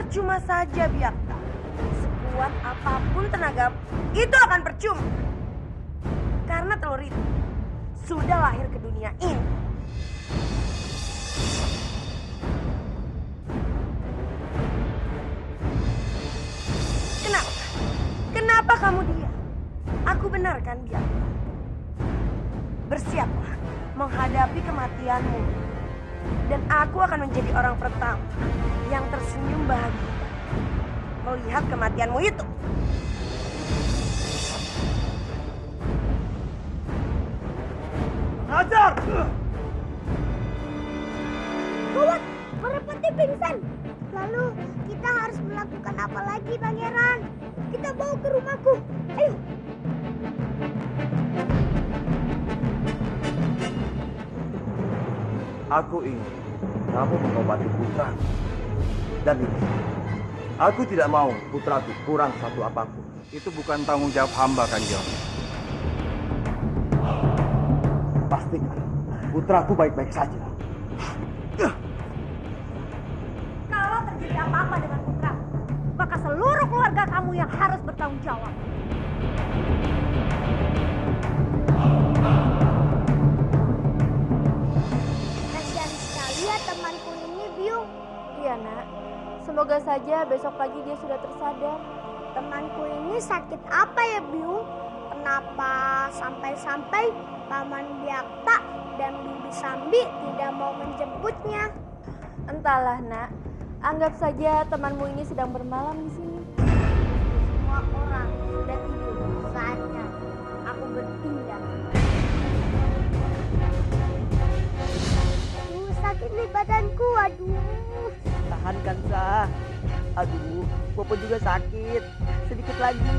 Percuma saja, Byakta. Sekuat apapun tenaga, itu akan percuma. Karena telur itu sudah lahir ke dunia ini. Kenapa? Kenapa kamu diam? Aku benar kan, Byakta? Bersiaplah menghadapi kematianmu. Dan aku akan menjadi orang pertama yang tersenyum bahagia melihat kematianmu itu. Hajar! Gawat, Barapati pingsan. Lalu kita harus melakukan apa lagi, Pangeran? Kita bawa ke rumahku. Ayo. Aku ingin kamu mengobati putra. Dan ini, aku tidak mau putraku kurang satu apapun. Itu bukan tanggung jawab hamba, Kanjeng. Pastikan putraku baik-baik saja. Kalau terjadi apa-apa dengan putra, maka seluruh keluarga kamu yang harus bertanggung jawab. Kasihan sekali ya temanku ini, Byung. Iya, Nak. Semoga saja besok pagi dia sudah tersadar. Temanku ini sakit apa ya, Byung? Kenapa sampai-sampai Paman Byakta dan Bibi Sambi tidak mau menjemputnya? Entahlah, Nak. Anggap saja temanmu ini sedang bermalam di sini. Semua orang sudah tidur. Saatnya aku bertindak. Aduh, sakit nih badanku. Aduh. Tahan Kansa. Aduh, Popo juga sakit. Sedikit lagi.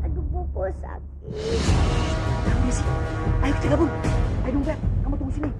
Aduh, Popo sakit. Kamu sih. Ayo kita gabung. Ayo dong, Beb. Kamu tunggu sini.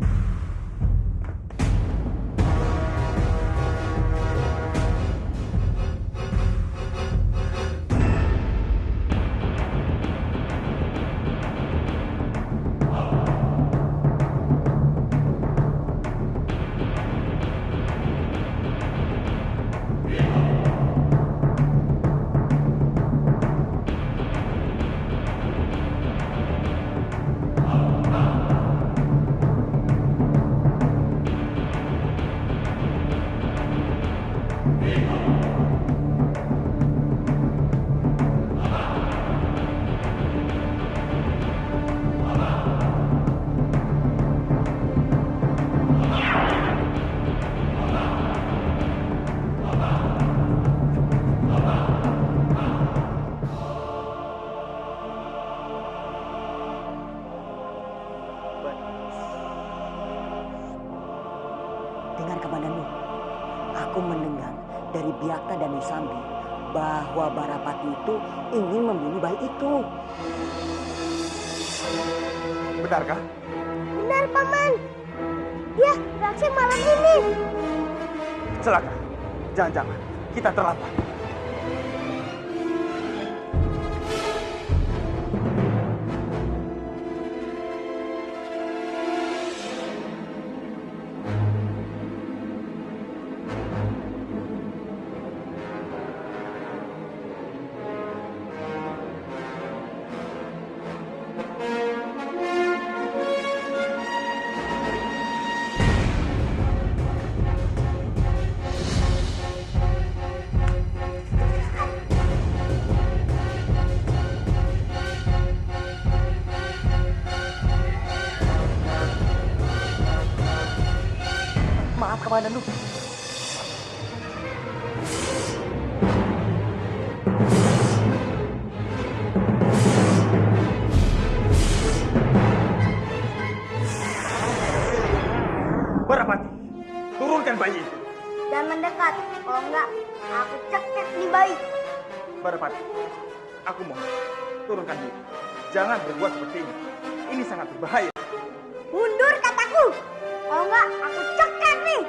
Dengar Kamandanu, aku mendengar dari Byakta dan Nisambi bahwa Barapati itu ingin membunuh bayi itu. Benarkah? Benar, Paman. Ya, beraksi malam ini. Celaka. Jangan-jangan kita terlambat. Maaf Kamandanu. Barapati, turunkan bayi itu. Dan mendekat. Kalau enggak, aku cekik di bayi. Barapati, aku mohon, turunkan diri. Jangan berbuat seperti ini. Ini sangat berbahaya. Mundur kataku. Kalau enggak, aku cekik nih.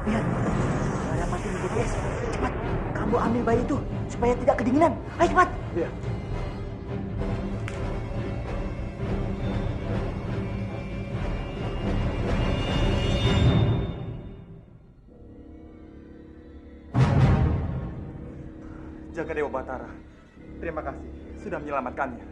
Lihat, Barapati menjadi es. Cepat, kamu Bobo ambil bayi itu supaya tidak kedinginan. Ayo cepat. Iya. Jaga Dewa Batara, terima kasih sudah menyelamatkannya.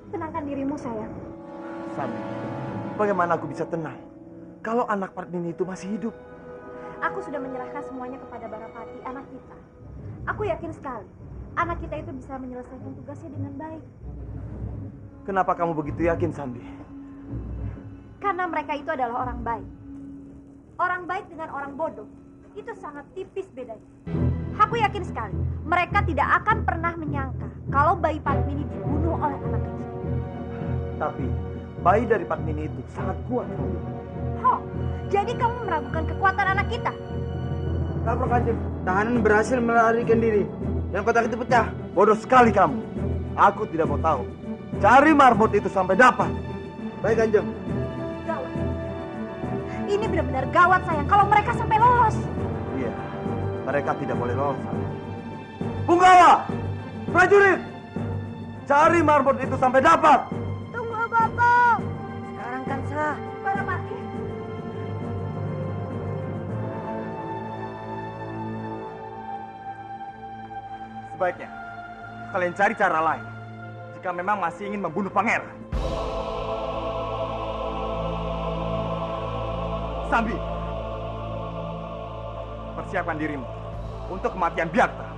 Tenangkan dirimu, sayang. Sambi, bagaimana aku bisa tenang kalau anak Padmini itu masih hidup? Aku sudah menyerahkan semuanya kepada Barapati, anak kita. Aku yakin sekali, anak kita itu bisa menyelesaikan tugasnya dengan baik. Kenapa kamu begitu yakin, Sambi? Karena mereka itu adalah orang baik. Orang baik dengan orang bodoh, itu sangat tipis bedanya. Aku yakin sekali, mereka tidak akan pernah menyangka kalau bayi Padmini dibunuh oleh anak kecil. Tapi bayi dari Padmini itu sangat kuat. Oh, jadi kamu meragukan kekuatan anak kita? Kapro Kanjeng, tahanan berhasil melarikan diri dan kotak itu pecah. Bodoh sekali kamu. Aku tidak mau tahu. Cari marmut itu sampai dapat. Baik Kanjeng. Gawat. Ini benar-benar gawat, sayang. Kalau mereka sampai lolos. Iya, mereka tidak boleh lolos. Punggawa, prajurit, cari marmut itu sampai dapat. Tunggu, Bapak. Sekarang kan sah. Barapati. Sebaiknya kalian cari cara lain jika memang masih ingin membunuh pangeran. Sambi, persiapkan dirimu untuk kematian Byakta.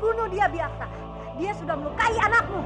Bunuh dia, Byakta. Dia sudah melukai anakmu.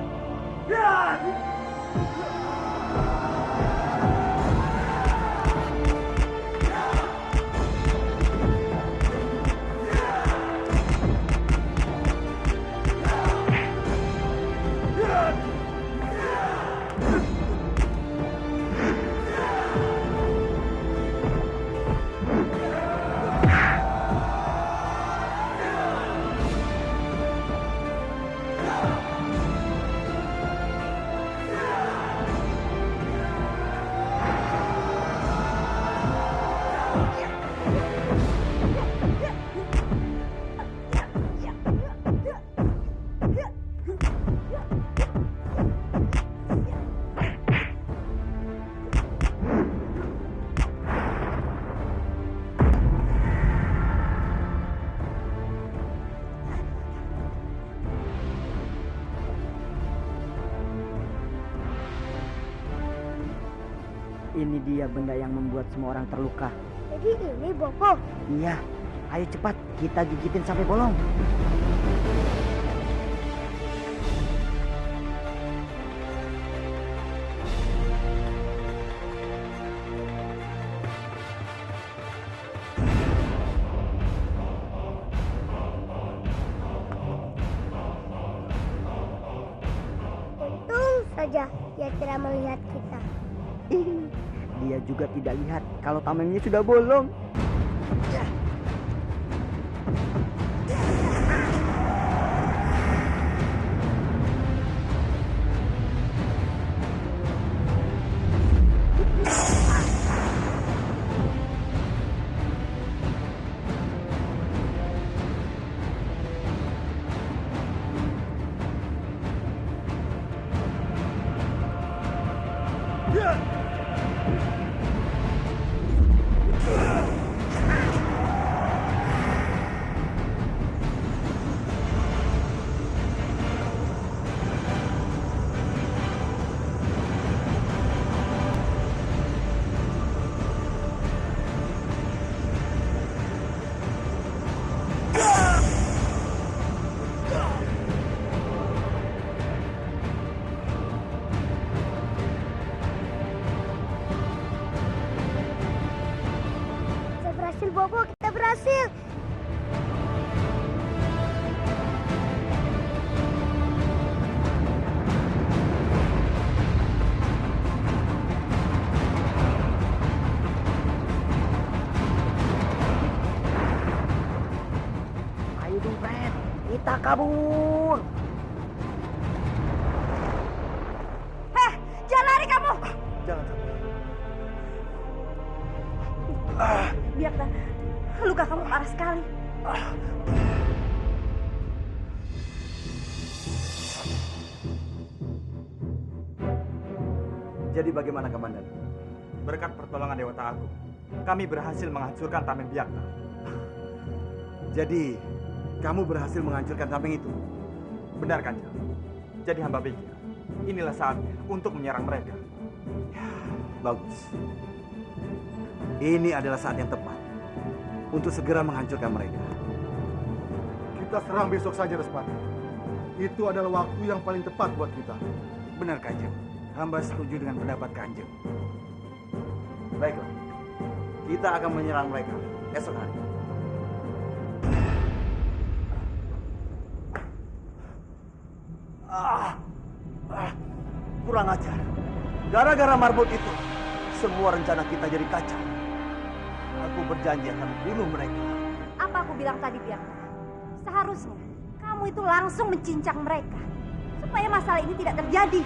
Ini dia benda yang membuat semua orang terluka. Jadi ini Bobo. Iya, ayo cepat kita gigitin sampai bolong. Untung saja dia tidak melihat kita. Dia juga tidak lihat kalau tamengnya sudah bolong. Kita berhasil, Bobo. Kita berhasil. Kita kabur. Heh, jangan lari kamu. Jangan. Biakta, luka kamu parah sekali. Jadi bagaimana, Komandan? Berkat pertolongan Dewata Agung, kami berhasil menghancurkan tameng Biakta. Jadi, kamu berhasil menghancurkan tameng itu? Benar, Kanjeng. Jadi hamba pikir, inilah saatnya untuk menyerang mereka. Bagus. Ini adalah saat yang tepat untuk segera menghancurkan mereka. Kita serang besok saja, Respati. Itu adalah waktu yang paling tepat buat kita. Benar, Kanjeng. Hamba setuju dengan pendapat Kanjeng. Baiklah. Kita akan menyerang mereka esok hari. Kurang ajar. Gara-gara marbot itu, semua rencana kita jadi kacau. Aku berjanji akan membunuh mereka. Apa aku bilang tadi, Biakta? Seharusnya kamu itu langsung mencincang mereka supaya masalah ini tidak terjadi.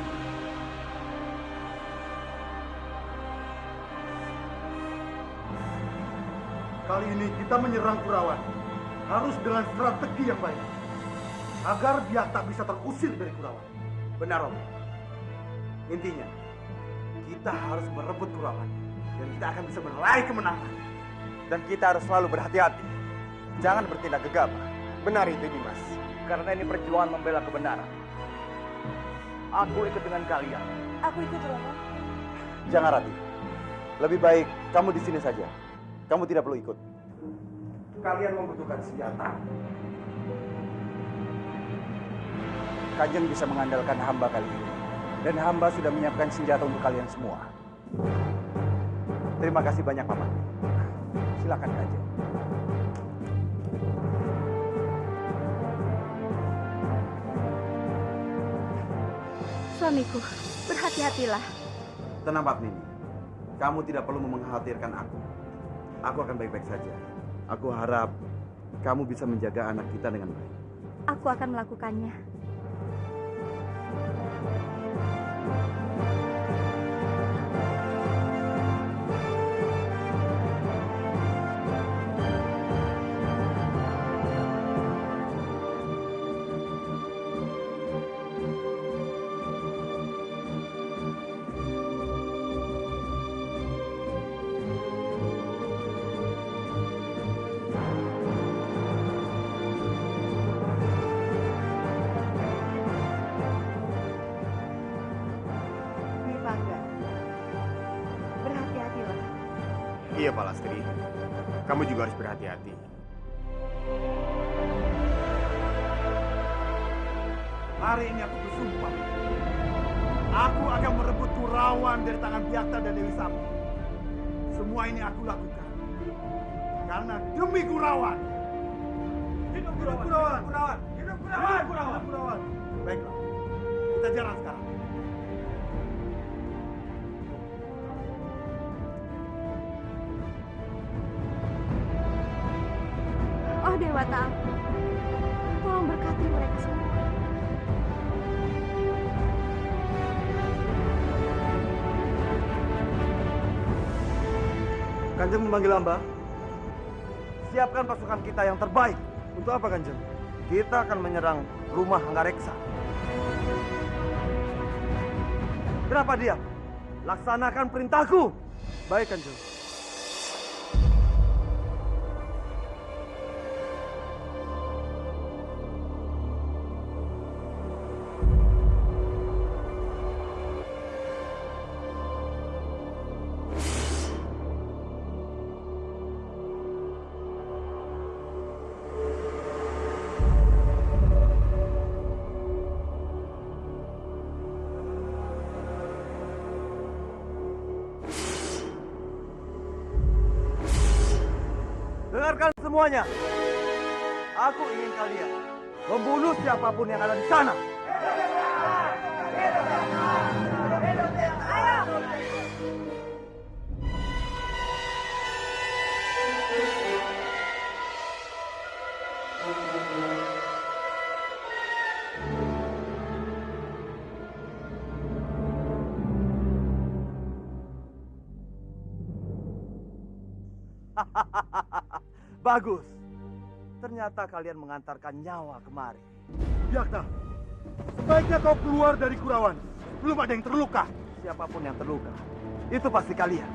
Kali ini kita menyerang Kurawan. Harus dengan strategi yang baik. Agar Biakta bisa terusir dari Kurawan. Benar, Om. Intinya, kita harus merebut Kurawan. Dan kita akan bisa meraih kemenangan. Dan kita harus selalu berhati-hati. Jangan bertindak gegabah. Benar itu, Dimas. Karena ini perjuangan membela kebenaran. Aku ikut dengan kalian. Aku ikut, Romo. Jangan, Rati. Lebih baik kamu di sini saja. Kamu tidak perlu ikut. Kalian membutuhkan senjata. Kanjeng bisa mengandalkan hamba kali ini. Dan hamba sudah menyiapkan senjata untuk kalian semua. Terima kasih banyak, Paman. Silakan, Kanjeng. Suamiku, berhati-hatilah. Tenang, Pak Nini. Kamu tidak perlu mengkhawatirkan aku. Aku akan baik-baik saja. Aku harap kamu bisa menjaga anak kita dengan baik. Aku akan melakukannya. Berhati-hatilah. Iya, Pak Lastri. Kamu juga harus berhati-hati. Hari ini aku bersumpah. Aku akan merebut Kurawan dari tangan Biakta dan Dewi Sambi. Semua ini aku lakukan. Karena demi Kurawan. Hidup Kurawan! Hidup Kurawan! Hidup Kurawan! Hidup Kurawan! Baiklah. Kita jalan sekarang. Oh Dewata, tolong berkati mereka semua. Kanjeng memanggil hamba. Siapkan pasukan kita yang terbaik. Untuk apa, Kanjeng? Kita akan menyerang rumah Anggareksa. Kenapa diam? Laksanakan perintahku. Baik, Kanjeng. Dengarkan semuanya. Aku ingin kalian membunuh siapapun yang ada di sana. Bagus. Ternyata kalian mengantarkan nyawa kemari. Biakta, sebaiknya kau keluar dari Kurawan. Belum ada yang terluka. Siapapun yang terluka, itu pasti kalian.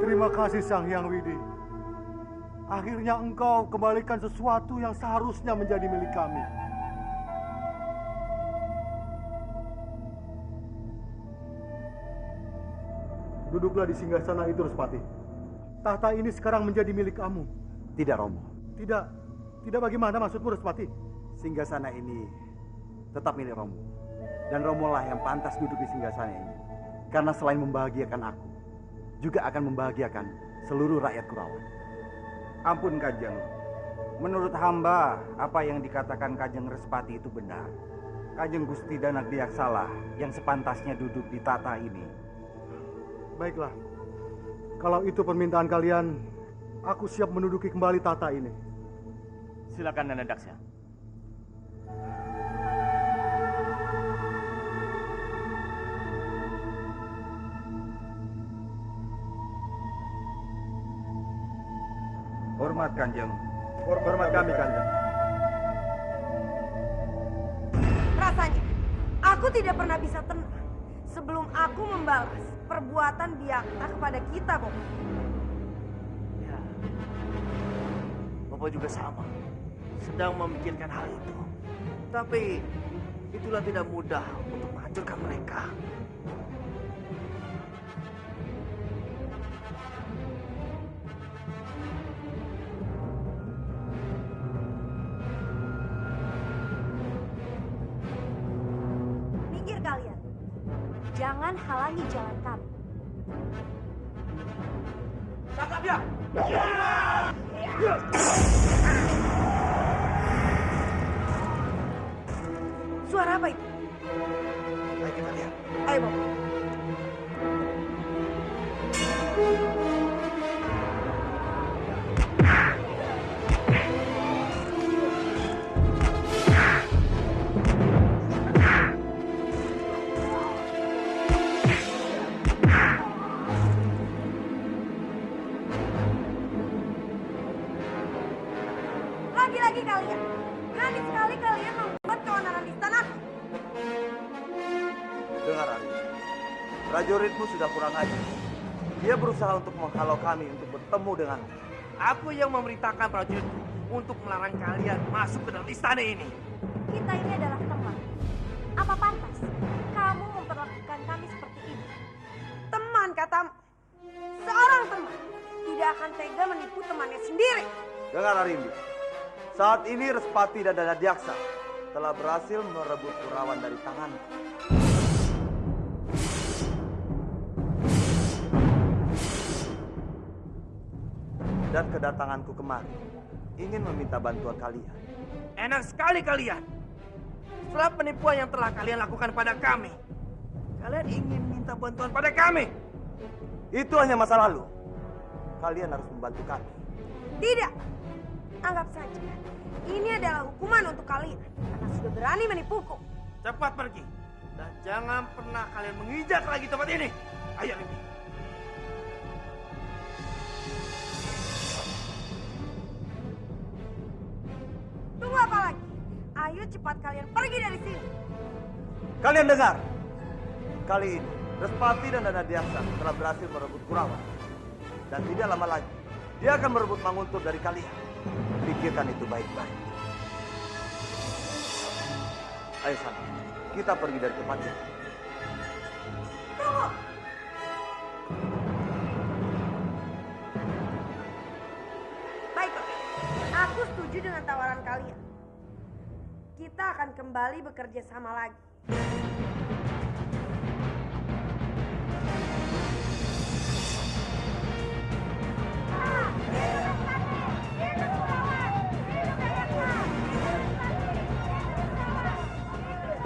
Terima kasih Sang Hyang Widi. Akhirnya engkau kembalikan sesuatu yang seharusnya menjadi milik kami. Duduklah di singgasana itu, Respati. Tahta ini sekarang menjadi milik kamu. Tidak, Romo. Tidak bagaimana maksudmu, Respati? Singgasana ini tetap milik Romo. Dan Romo lah yang pantas duduk di singgasana ini. Karena selain membahagiakan aku, juga akan membahagiakan seluruh rakyat Kurawan. Ampun Kanjeng, menurut hamba apa yang dikatakan Kanjeng Respati itu benar. Kanjeng Gusti Danagdiaksalah yang sepantasnya duduk di tata ini. Baiklah, kalau itu permintaan kalian, aku siap menduduki kembali tata ini. Silakan Danadaksa. Hormat Kanjeng. Hormat kami Kanjeng. Rasanya, aku tidak pernah bisa tenang sebelum aku membalas perbuatan Biakta kepada kita, Bopo. Ya, Bopo juga sama. Sedang memikirkan hal itu. Tapi, itulah tidak mudah untuk menghancurkan mereka. Kalian, jangan halangi jalan kami. Tangkap dia! Suara apa itu? Ayo kita lihat. Ayo, Bopo. Lagi-lagi kalian, berani sekali kalian membuat keonaran di istanaku. Dengar, Ari. Prajuritmu sudah kurang ajar. Dia berusaha untuk menghalau kami untuk bertemu dengan. Aku yang memerintahkan prajuritku untuk melarang kalian masuk ke dalam istana ini. Kita ini adalah teman. Apa pantas kamu memperlakukan kami seperti ini? Teman katamu. Seorang teman tidak akan tega menipu temannya sendiri. Dengar, Arimbi. Saat ini Respati dan Danadiyaksa telah berhasil merebut Kurawan dari tanganku. Dan kedatanganku kemari ingin meminta bantuan kalian. Enak sekali kalian. Setelah penipuan yang telah kalian lakukan pada kami, kalian ingin minta bantuan pada kami. Itu hanya masa lalu. Kalian harus membantu kami. Tidak. Anggap saja ini adalah hukuman untuk kalian karena sudah berani menipuku. Cepat pergi dan jangan pernah kalian menginjak lagi tempat ini. Ayo Rimbi. Tunggu apa lagi? Ayo cepat kalian pergi dari sini. Kalian dengar? Kali ini Respati dan Danadiaksa telah berhasil merebut Kurawan. Dan tidak lama lagi dia akan merebut Manguntur dari kalian. Pikirkan itu baik-baik. Ayo sana, kita pergi dari tempat ini. Tunggu. Baiklah, aku setuju dengan tawaran kalian. Kita akan kembali bekerja sama lagi.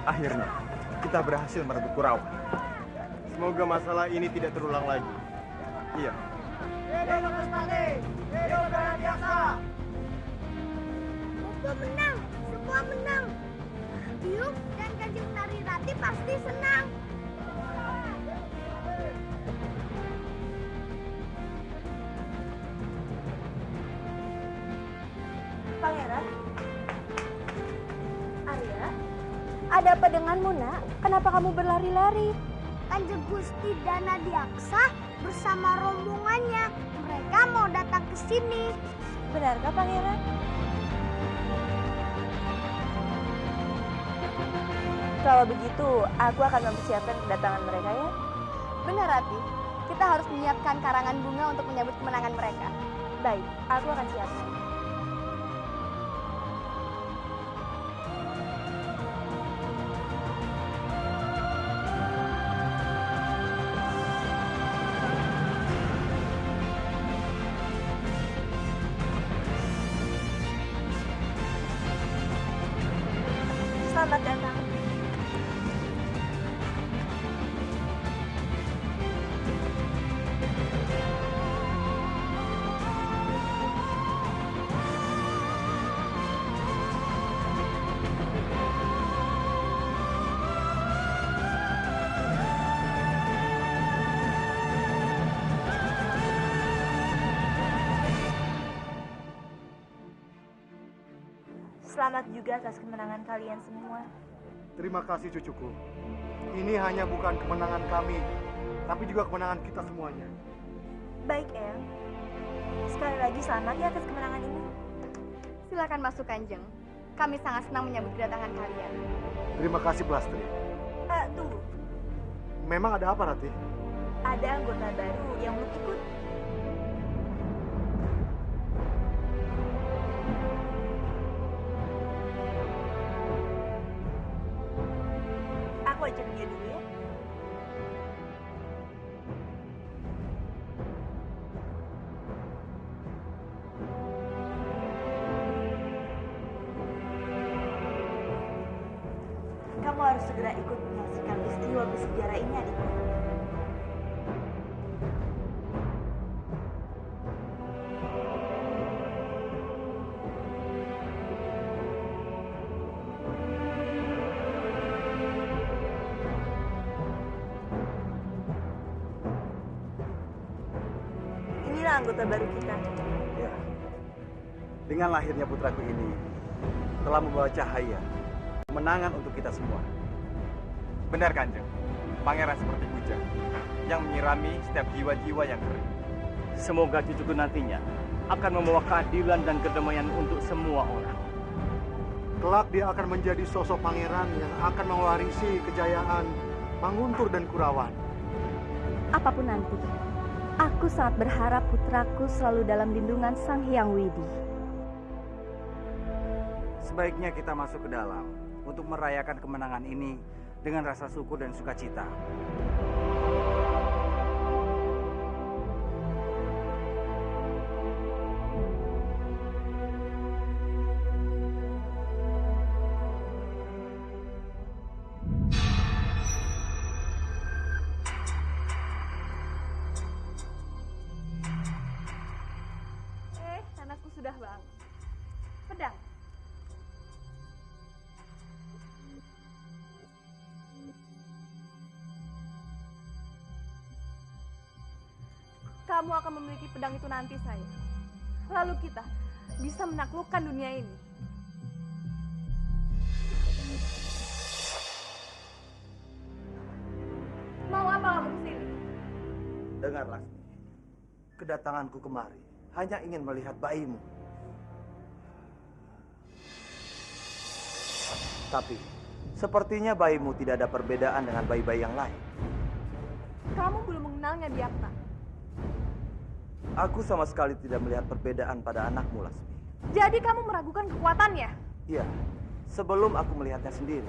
Akhirnya, kita berhasil merebut Kurawan. Semoga masalah ini tidak terulang lagi. Iya. Hidup Respati! Hidup Danadiaksa! Bobo menang! Semua menang! Biung dan Kanjeng Narirati pasti senang! Pangeran? Arya? Ada apa denganmu, nak? Kenapa kamu berlari-lari? Kanjeng Gusti Danadiaksa bersama rombongannya. Mereka mau datang ke sini. Benarkah, Pangeran? Kalau begitu, aku akan mempersiapkan kedatangan mereka ya. Benar, Rati. Kita harus menyiapkan karangan bunga untuk menyambut kemenangan mereka. Baik, aku akan siapkan. Selamat datang. Selamat juga atas kemenangan kalian semua. Terima kasih cucuku. Ini hanya bukan kemenangan kami, tapi juga kemenangan kita semuanya. Baik, Eyang. Sekali lagi selamat ya atas kemenangan ini. Silakan masuk, Kanjeng. Kami sangat senang menyambut kedatangan kalian. Terima kasih, Plastri. Tunggu. Memang ada apa, Rati? Ada anggota baru yang belum ikut. Aku ajak dia dulu ya. Kamu harus segera ikut menyaksikan peristiwa bersejarah ini, adikku. Inilah anggota baru kita. Ya. Dengan lahirnya putraku ini telah membawa cahaya, kemenangan untuk kita semua. Benar, Kanjeng. Pangeran seperti hujan yang menyirami setiap jiwa-jiwa yang kering. Semoga cucuku nantinya akan membawa keadilan dan kedamaian untuk semua orang. Kelak dia akan menjadi sosok pangeran yang akan mewarisi kejayaan Manguntur dan Kurawan. Apapun nanti, aku sangat berharap putraku selalu dalam lindungan Sang Hyang Widi. Sebaiknya kita masuk ke dalam untuk merayakan kemenangan ini dengan rasa syukur dan sukacita. Anakku sudah bangun. Pedang. Kamu akan memiliki pedang itu nanti, sayang. Lalu kita bisa menaklukkan dunia ini. Mau apa kamu kesini? Dengar, Laksmi. Kedatanganku kemari hanya ingin melihat bayimu. Tapi, sepertinya bayimu tidak ada perbedaan dengan bayi-bayi yang lain. Kamu belum mengenalnya, Biakta. Aku sama sekali tidak melihat perbedaan pada anakmu, Laksmi. Jadi kamu meragukan kekuatannya? Iya, sebelum aku melihatnya sendiri.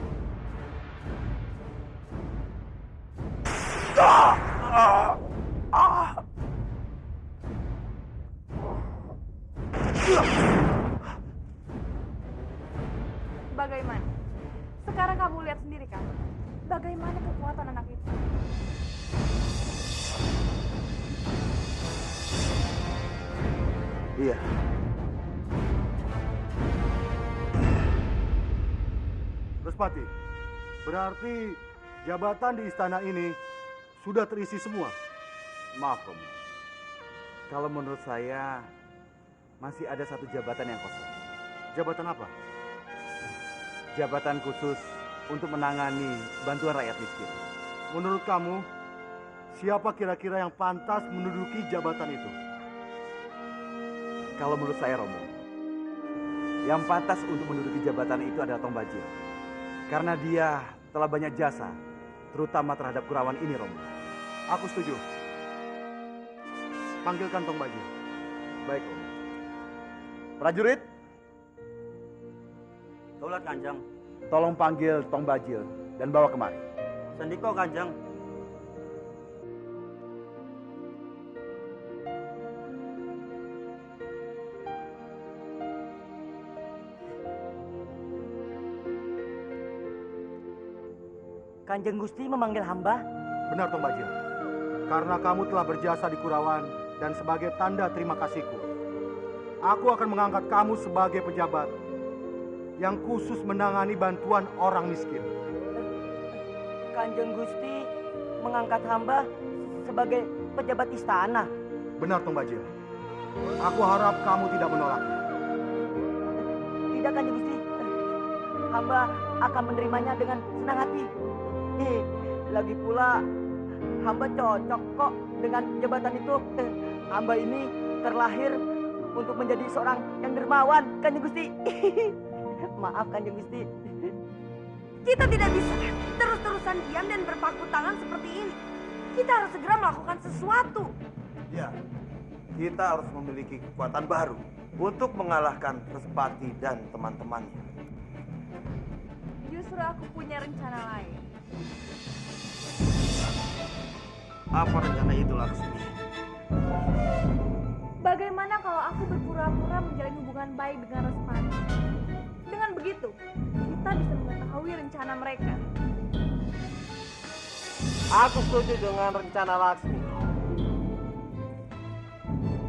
Bagaimana? Sekarang kamu lihat sendiri kan? Bagaimana kekuatan anak itu? Iya. Respati, berarti jabatan di istana ini sudah terisi semua. Maaf, Romo. Kalau menurut saya masih ada satu jabatan yang kosong. Jabatan apa? Jabatan khusus untuk menangani bantuan rakyat miskin. Menurut kamu, siapa kira-kira yang pantas menduduki jabatan itu? Kalau menurut saya, Romo, yang pantas untuk menduduki jabatan itu adalah Tong Bajil. Karena dia telah banyak jasa, terutama terhadap Kurawan ini, Romo. Aku setuju. Panggilkan Tong Bajil. Baik, Romo. Prajurit, Daulat Kanjeng. tolong panggil Tong Bajil dan bawa kemari. Sendiko Kanjeng. Kanjeng Gusti memanggil hamba? Benar, Tong Bajil. Karena kamu telah berjasa di Kurawan dan sebagai tanda terima kasihku, aku akan mengangkat kamu sebagai pejabat yang khusus menangani bantuan orang miskin. Kanjeng Gusti mengangkat hamba sebagai pejabat istana? Benar, Tong Bajil. Aku harap kamu tidak menolaknya. Tidak, Kanjeng Gusti. Hamba akan menerimanya dengan senang hati. Lagi pula hamba cocok kok dengan jabatan itu. Hamba ini terlahir untuk menjadi seorang yang dermawan, Kanjeng Gusti. Maaf, Kanjeng Gusti. Kita tidak bisa terus-terusan diam dan berpangku tangan seperti ini. Kita harus segera melakukan sesuatu. Ya, kita harus memiliki kekuatan baru untuk mengalahkan Respati dan teman-temannya. Justru aku punya rencana lain. Apa rencana itu, Laksmi? Bagaimana kalau aku berpura-pura menjalin hubungan baik dengan Respati? Dengan begitu, kita bisa mengetahui rencana mereka. Aku setuju dengan rencana Laksmi.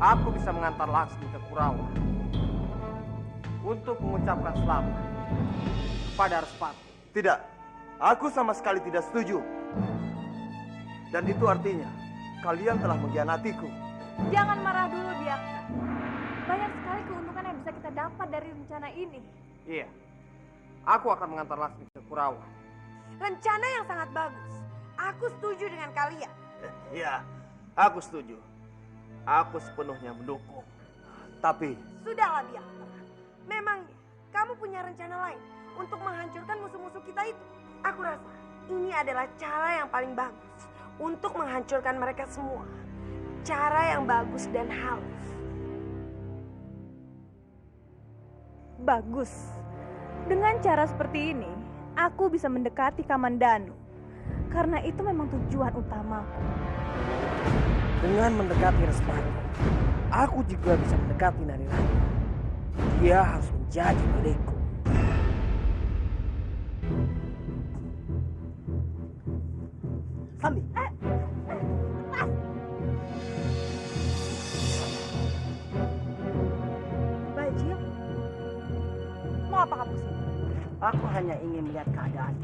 Aku bisa mengantar Laksmi ke Kurawan untuk mengucapkan selamat kepada Respati. Tidak, aku sama sekali tidak setuju. Dan itu artinya kalian telah mengkhianatiku. Jangan marah dulu, Biakta. Banyak sekali keuntungan yang bisa kita dapat dari rencana ini. Iya, aku akan mengantar Laksmi ke Kurawan. Rencana yang sangat bagus. Aku setuju dengan kalian. Iya, aku setuju. Aku sepenuhnya mendukung. Tapi Sudahlah, Biakta. Memangnya kamu punya rencana lain untuk menghancurkan musuh-musuh kita itu? Aku rasa ini adalah cara yang paling bagus untuk menghancurkan mereka semua. Cara yang bagus dan halus. Bagus. Dengan cara seperti ini, aku bisa mendekati Kamandanu. Karena itu memang tujuan utamaku. Dengan mendekati Respati, aku juga bisa mendekati Narirati. Dia harus menjadi milikku. Sambi. Bajil, mau apa kamu kesini? Aku hanya ingin melihat keadaan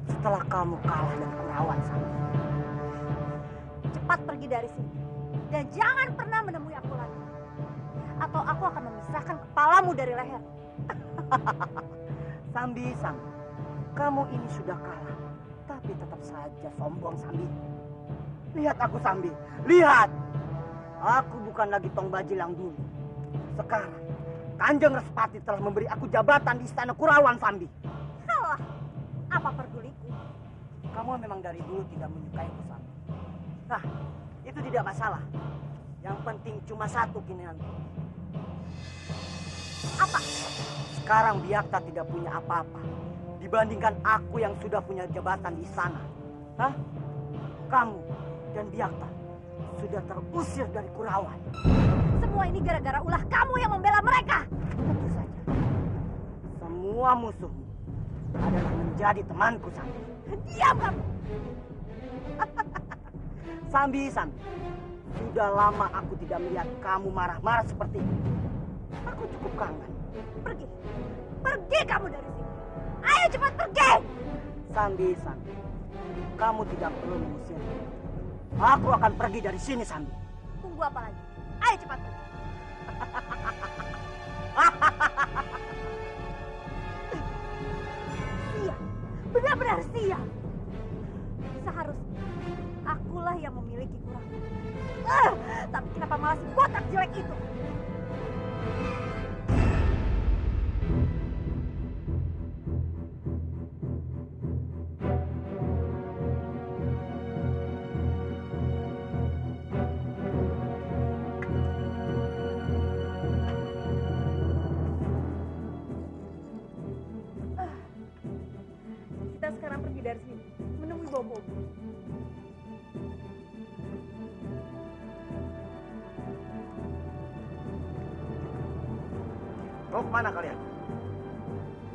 setelah kamu kalah dengan Kurawan, Sambi. Cepat pergi dari sini. Dan jangan pernah menemui aku lagi. Atau aku akan memisahkan kepalamu dari leher. Sambi, kamu ini sudah kalah. Tapi tetap saja sombong, Sambi. Lihat aku, Sambi. Lihat. Aku bukan lagi Tong Bajil yang dulu. Sekarang, Kanjeng Respati telah memberi aku jabatan di Istana Kurawan, Sambi. Salah. Apa peduliku? Kamu memang dari dulu tidak menyukaiku, Sambi. Nah, itu tidak masalah. Yang penting cuma satu keinginanku. Apa? Sekarang Biakta tidak punya apa-apa dibandingkan aku yang sudah punya jabatan di sana. Hah? Kamu dan Biakta sudah terusir dari Kurawan. Semua ini gara-gara ulah kamu yang membela mereka. Tentu saja. Semua musuhmu adalah menjadi temanku, Sambi. Diam kamu. Sambi. Sudah lama aku tidak melihat kamu marah-marah seperti ini. Aku cukup kangen. Pergi. Pergi kamu dari sini. Ayo cepat pergi. Sambi. Kamu tidak perlu mengusir. Aku akan pergi dari sini, Sambi. Tunggu apa lagi? Ayo cepat pergi. Sia. Benar-benar sia. Seharusnya akulah yang memiliki kurang. Tapi kenapa malah si botak jelek itu? Kita sekarang pergi dari sini, menemui Bobo. Mau kemana kalian?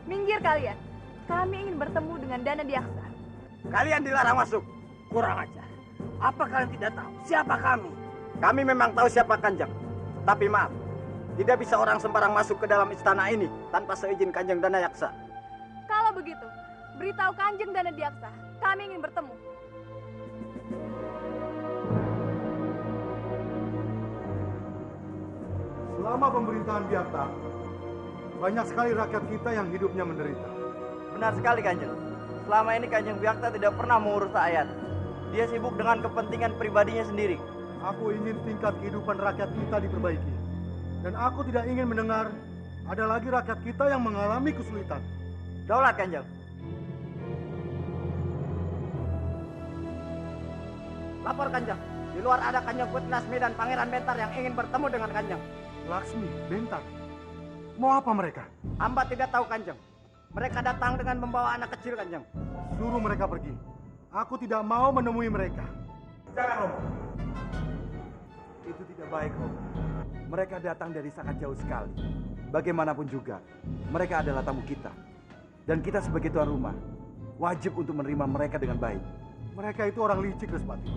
Minggir kalian. Kami ingin bertemu dengan Dana Diaksa. Kalian dilarang masuk. Kurang ajar. Apa kalian tidak tahu siapa kami? Kami memang tahu siapa Kanjeng. Tapi maaf, tidak bisa orang sembarang masuk ke dalam istana ini tanpa seizin Kanjeng Dana Yaksa. Kalau begitu, beritahu Kanjeng Dana Diaksa. Kami ingin bertemu. Selama pemerintahan Biakta, banyak sekali rakyat kita yang hidupnya menderita. Benar sekali, Kanjeng. Selama ini Kanjeng Biakta tidak pernah mengurus rakyat. Dia sibuk dengan kepentingan pribadinya sendiri. Aku ingin tingkat kehidupan rakyat kita diperbaiki. Dan aku tidak ingin mendengar ada lagi rakyat kita yang mengalami kesulitan. Daulat, Kanjeng. Lapor, Kanjeng. Di luar ada Kanjeng Putri Lasmi dan Pangeran Bentar yang ingin bertemu dengan Kanjeng. Laksmi, Bentar. Mau apa mereka? Hamba tidak tahu, Kanjeng. Mereka datang dengan membawa anak kecil, Kanjeng. Suruh mereka pergi. Aku tidak mau menemui mereka. Jangan, Romo. Itu tidak baik, Romo. Mereka datang dari sangat jauh sekali. Bagaimanapun juga, mereka adalah tamu kita. Dan kita sebagai tuan rumah, wajib untuk menerima mereka dengan baik. Mereka itu orang licik, Respati.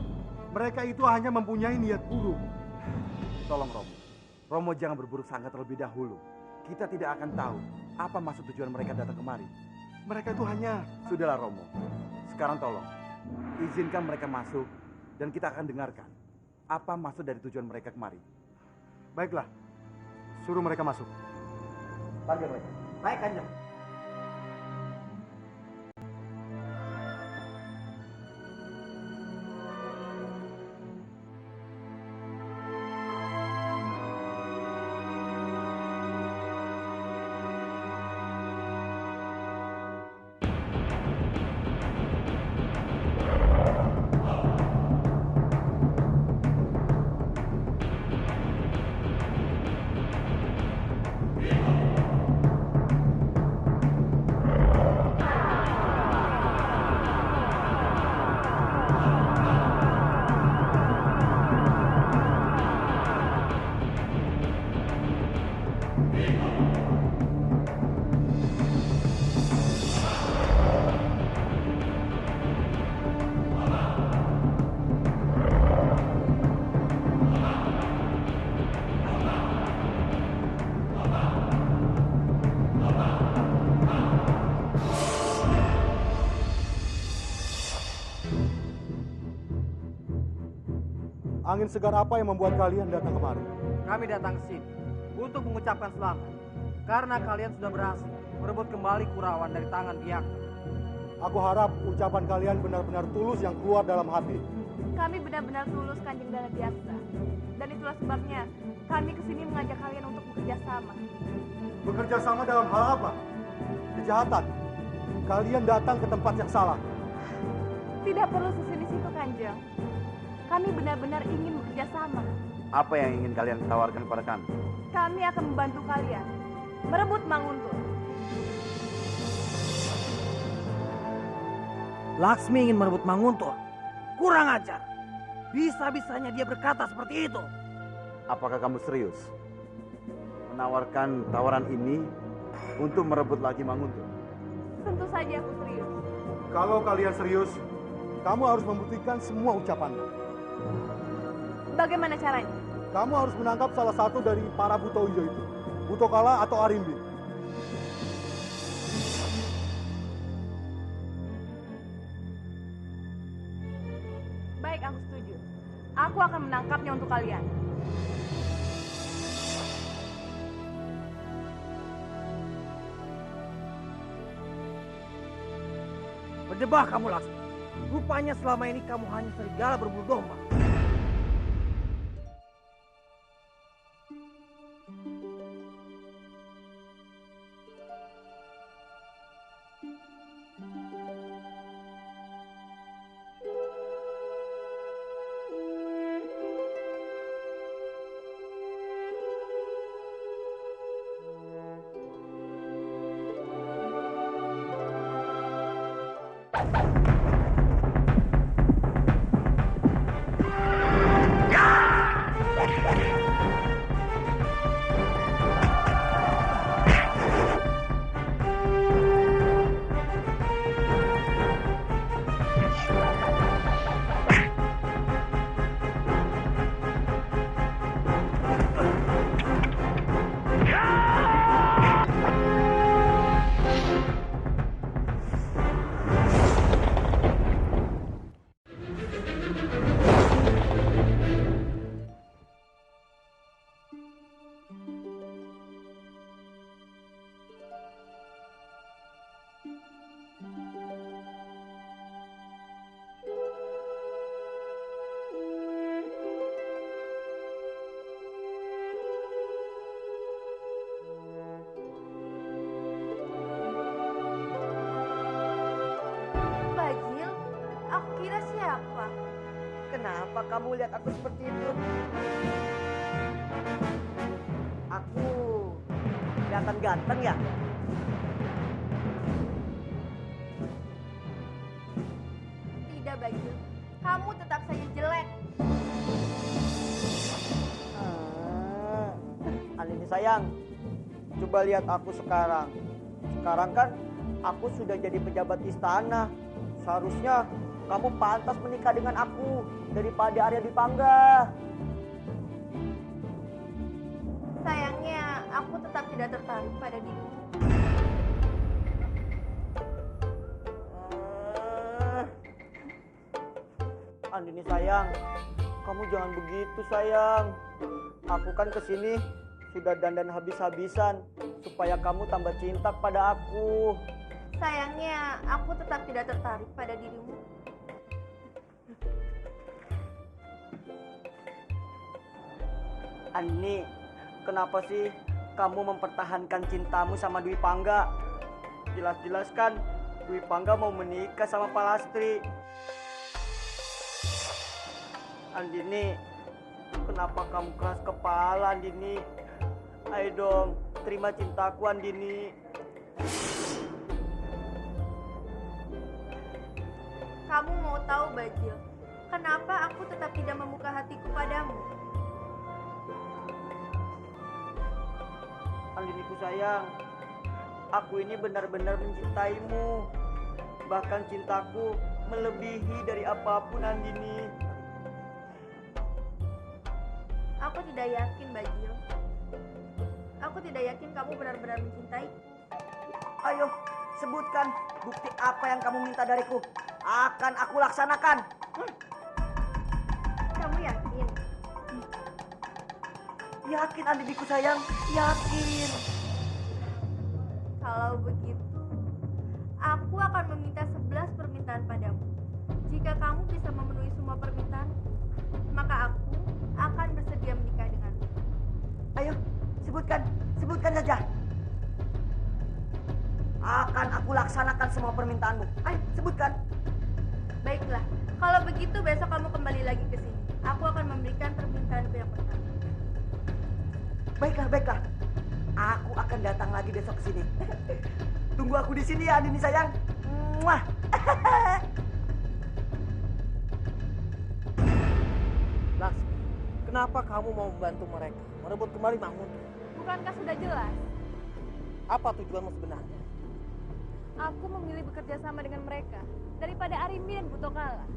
Mereka itu hanya mempunyai niat buruk. Tolong, Romo. Romo jangan berburuk sangka terlebih dahulu. Kita tidak akan tahu apa maksud tujuan mereka datang kemari. Mereka itu hanya... Sudahlah, Romo. Sekarang tolong, izinkan mereka masuk dan kita akan dengarkan apa maksud dari tujuan mereka kemari. Baiklah, suruh mereka masuk. Panggil mereka. Baik, Kanjeng. Angin segar apa yang membuat kalian datang kemari? Kami datang ke sini untuk mengucapkan selamat karena kalian sudah berhasil merebut kembali Kurawan dari tangan Biakta. Aku harap ucapan kalian benar-benar tulus yang keluar dalam hati. Kami benar-benar tulus, Kanjeng Danadiaksa. Dan itulah sebabnya kami kesini mengajak kalian untuk bekerja sama. Bekerja sama dalam hal apa? Kejahatan. Kalian datang ke tempat yang salah. Tidak perlu sesini situ, Kanjeng. Kami benar-benar ingin bekerja sama. Apa yang ingin kalian tawarkan kepada kami? Kami akan membantu kalian merebut Manguntur. Laksmi ingin merebut Manguntur. Kurang ajar. Bisa-bisanya dia berkata seperti itu. Apakah kamu serius menawarkan tawaran ini untuk merebut lagi Manguntur? Tentu saja aku serius. Kalau kalian serius, kamu harus membuktikan semua ucapanmu. Bagaimana caranya? Kamu harus menangkap salah satu dari para Buto Ijo itu. Buto Kala atau Arimbi. Baik, aku setuju. Aku akan menangkapnya untuk kalian. Berdebah kamu, Laksmi. Rupanya selama ini kamu hanya serigala berbulu domba. Bajil, aku kira siapa? Kenapa kamu lihat aku seperti itu? Aku kelihatan ganteng ya? Tidak, Bajil. Kamu tetap saja jelek. Andini sayang, coba lihat aku sekarang. Sekarang kan aku sudah jadi pejabat istana. Seharusnya kamu pantas menikah dengan aku daripada Arya Dipangga. Sayangnya, aku tetap tidak tertarik pada dirimu. Andini sayang, kamu jangan begitu sayang. Aku kan kesini sudah dandan habis-habisan supaya kamu tambah cinta pada aku. Sayangnya, aku tetap tidak tertarik pada dirimu. Andini, kenapa sih kamu mempertahankan cintamu sama Dwi Pangga? Jelas-jelas kan Dwi Pangga mau menikah sama Palastri. Andini, kenapa kamu keras kepala, Andini? Ayo dong, terima cintaku, Andini. Kamu mau tahu, Bajil, kenapa aku tetap tidak membuka hatiku padamu? Andiniku sayang, aku ini benar-benar mencintaimu. Bahkan cintaku melebihi dari apapun, Andini. Aku tidak yakin, Bajil. Aku tidak yakin kamu benar-benar mencintai. Ayo, sebutkan bukti apa yang kamu minta dariku. Akan aku laksanakan. Kamu yakin Yakin Andiniku sayang, yakin. Kalau begitu, aku akan meminta 11 permintaan padamu. Jika kamu bisa memenuhi semua permintaan, maka aku akan bersedia menikah denganmu. Ayo, sebutkan saja. Akan aku laksanakan semua permintaanmu. Ayo, sebutkan. Baiklah, kalau begitu besok kamu kembali lagi ke sini. Aku akan memberikan permintaanku yang pertama. Baiklah. Aku akan datang lagi besok ke sini. Tunggu aku di sini ya, Andini sayang. Muah. Laksmi, kenapa kamu mau membantu mereka merebut kembali Manguntu? Bukankah sudah jelas? Apa tujuanmu sebenarnya? Aku memilih bekerja sama dengan mereka daripada Arimbi dan Butokala.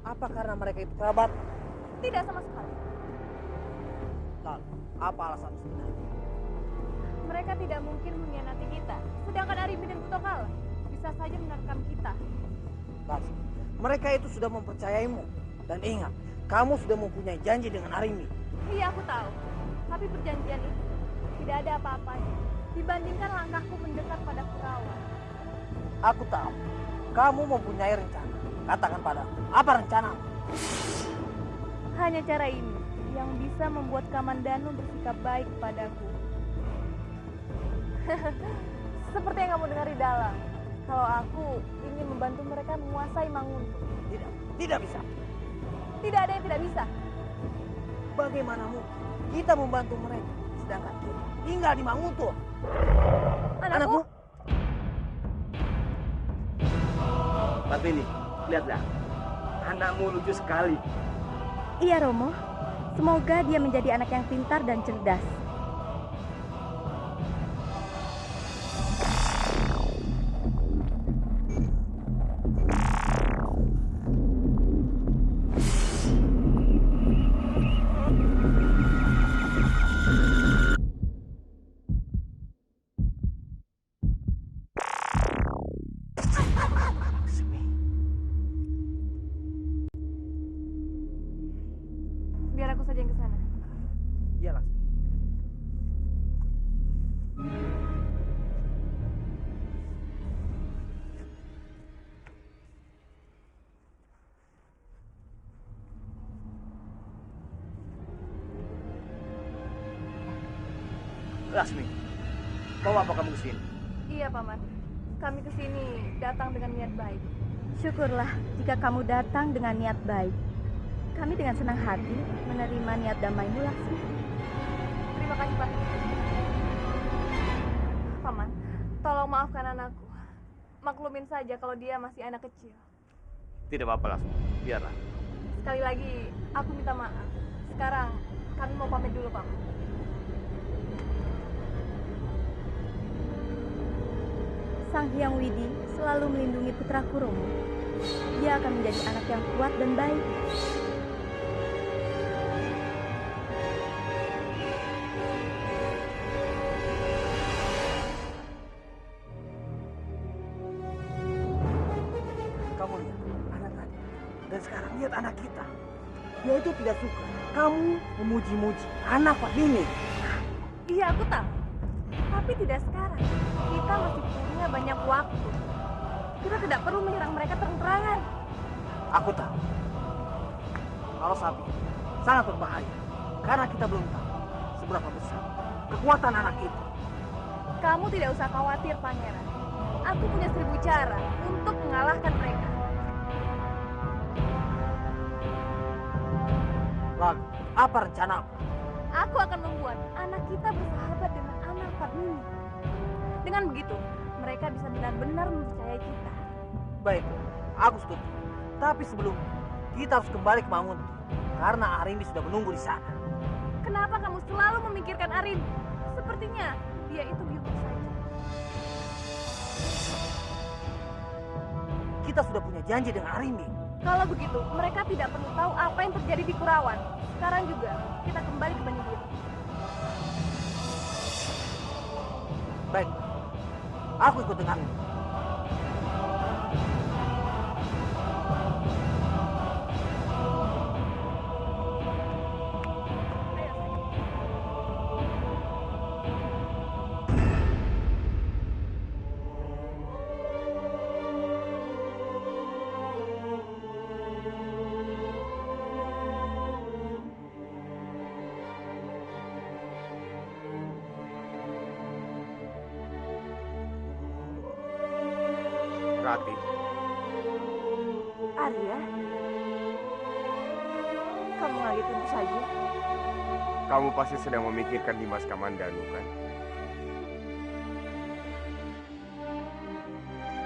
Apa karena mereka itu kerabat? Tidak sama sekali. Lalu, apa alasan sebenarnya? Mereka tidak mungkin mengkhianati kita. Sedangkan Arimbi dan Butokala bisa saja menerkam kita. Laksmi, mereka itu sudah mempercayaimu. Dan ingat, kamu sudah mempunyai janji dengan Arimbi. Iya, aku tahu. Tapi perjanjian itu tidak ada apa-apanya dibandingkan langkahku mendekat pada Kurawan. Aku tahu, kamu mempunyai rencana. Katakan padaku, apa rencanamu? Hanya cara ini yang bisa membuat Kamandanu bersikap baik padaku. Seperti yang kamu dengar di dalam, kalau aku ingin membantu mereka menguasai Manguntu. Tidak bisa. Tidak ada yang tidak bisa. Bagaimana mungkin kita membantu mereka, sedangkan kita tinggal di Manguntu? Anakku? Partini, lihatlah. Anakmu lucu sekali. Iya, Romo. Semoga dia menjadi anak yang pintar dan cerdas. Biar aku saja yang ke sana. Iya, Laksmi. Laksmi, mau apa kamu kesini? Iya, Paman. Kami ke sini datang dengan niat baik. Syukurlah jika kamu datang dengan niat baik. Kami dengan senang hati menerima niat damaimu, Laksmi. Terima kasih, Pak. Paman, tolong maafkan anakku. Maklumin saja kalau dia masih anak kecil. Tidak apa-apa, Laksmi. Biarlah. Sekali lagi, aku minta maaf. Sekarang, kami mau pamit dulu, Paman. Sang Hyang Widi selalu melindungi putraku, Romo. Dia akan menjadi anak yang kuat dan baik. Kamu lihat anak tadi. Dan sekarang lihat anak kita. Dia itu tidak suka kamu memuji-muji anak Partini. Iya, aku tahu. Tapi tidak sekarang. Kita masih punya banyak waktu. Kita tidak perlu menyerang mereka terang-terangan. Aku tahu. Kalau sapi sangat berbahaya. Karena kita belum tahu seberapa besar kekuatan anak itu. Kamu tidak usah khawatir, Pangeran. Aku punya 1000 cara untuk mengalahkan mereka. Lalu, apa rencanamu? Aku akan membuat anak kita bersahabat dengan anak Padmini. Dengan begitu, mereka bisa benar-benar mempercayai kita. Baik, aku setuju. Tapi sebelum kita harus kembali ke Manguntu. Karena Arimbi sudah menunggu di sana. Kenapa kamu selalu memikirkan Arimbi? Sepertinya dia itu biasa saja. Kita sudah punya janji dengan Arimbi. Kalau begitu, mereka tidak perlu tahu apa yang terjadi di Kurawan. Sekarang juga, kita kembali ke Banyudir. Baik, aku ikut denganmu. Arya, kamu ngaget tentu saja. Kamu pasti sedang memikirkan Dimas Kamandanu, kan?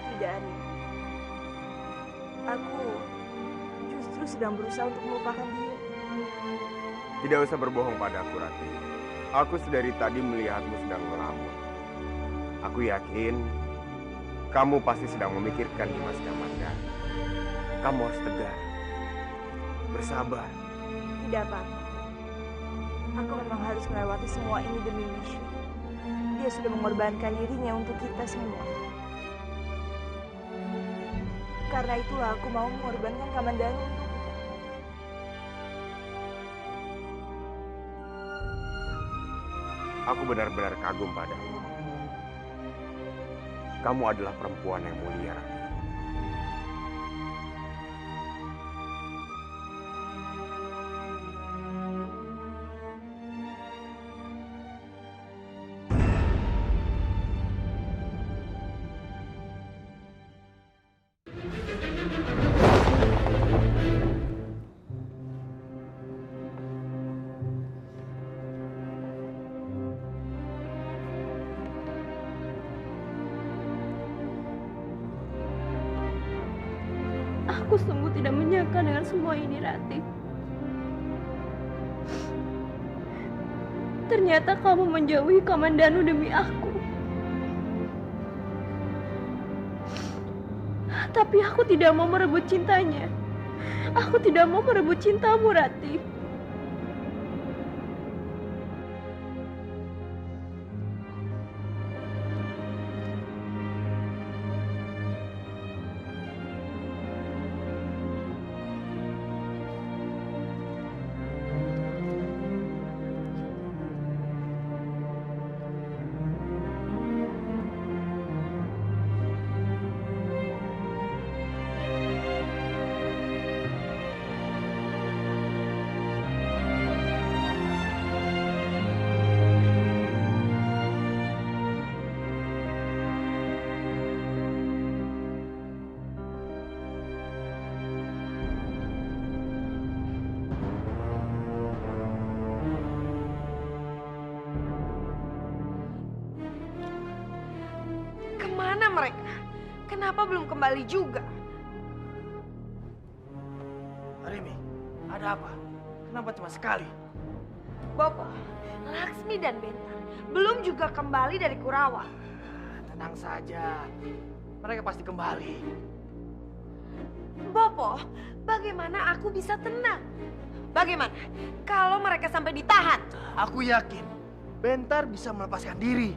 Tidak, Arya. Aku justru sedang berusaha untuk melupakan dia. Tidak usah berbohong padaku, Rati. Aku sedari tadi melihatmu sedang melamun. Aku yakin kamu pasti sedang memikirkan Dimas Kamandanu. Kamu harus tegar, bersabar. Tidak apa-apa. Aku memang harus melewati semua ini demi Wisnu. Dia sudah mengorbankan dirinya untuk kita semua. Karena itulah aku mau mengorbankan Kamandanu untuk kita. Aku benar-benar kagum padamu. Kamu adalah perempuan yang mulia, Rati. Aku sungguh tidak menyangka dengan semua ini, Rati. Ternyata kamu menjauhi Kamandanu demi aku. Tapi aku tidak mau merebut cintanya. Aku tidak mau merebut cintamu, Rati. Kemana mereka? Kenapa belum kembali juga? Arimi, ada apa? Kenapa cuma sekali? Bopo, Laksmi dan Bentar belum juga kembali dari Kurawa. Tenang saja, mereka pasti kembali. Bopo, bagaimana aku bisa tenang? Bagaimana kalau mereka sampai ditahan? Aku yakin Bentar bisa melepaskan diri.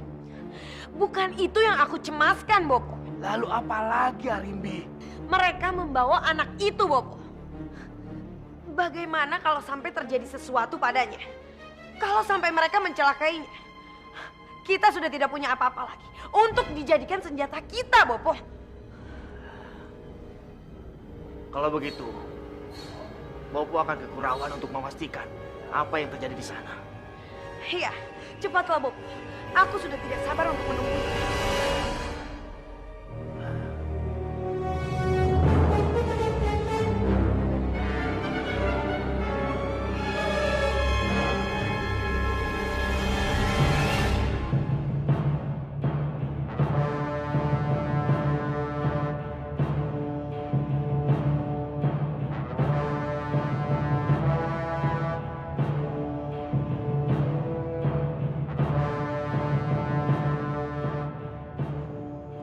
Bukan itu yang aku cemaskan, Bopo. Lalu apa lagi, Arimbi? Mereka membawa anak itu, Bopo. Bagaimana kalau sampai terjadi sesuatu padanya? Kalau sampai mereka mencelakainya? Kita sudah tidak punya apa-apa lagi untuk dijadikan senjata kita, Bopo. Kalau begitu, Bopo akan ke Kurawan untuk memastikan apa yang terjadi di sana. Iya, cepatlah, Bopo. Aku sudah tidak sabar untuk menunggu.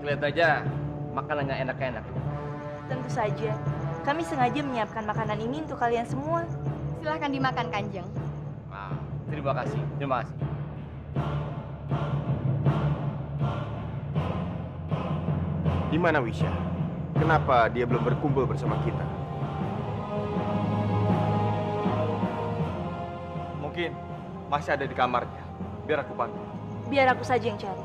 Lihat aja, makanannya enak-enak. Tentu saja. Kami sengaja menyiapkan makanan ini untuk kalian semua. Silahkan dimakan, Kanjeng. Nah, terima kasih, terima kasih. Di mana Wisya? Kenapa dia belum berkumpul bersama kita? Mungkin masih ada di kamarnya. Biar aku bantu. Biar aku saja yang cari.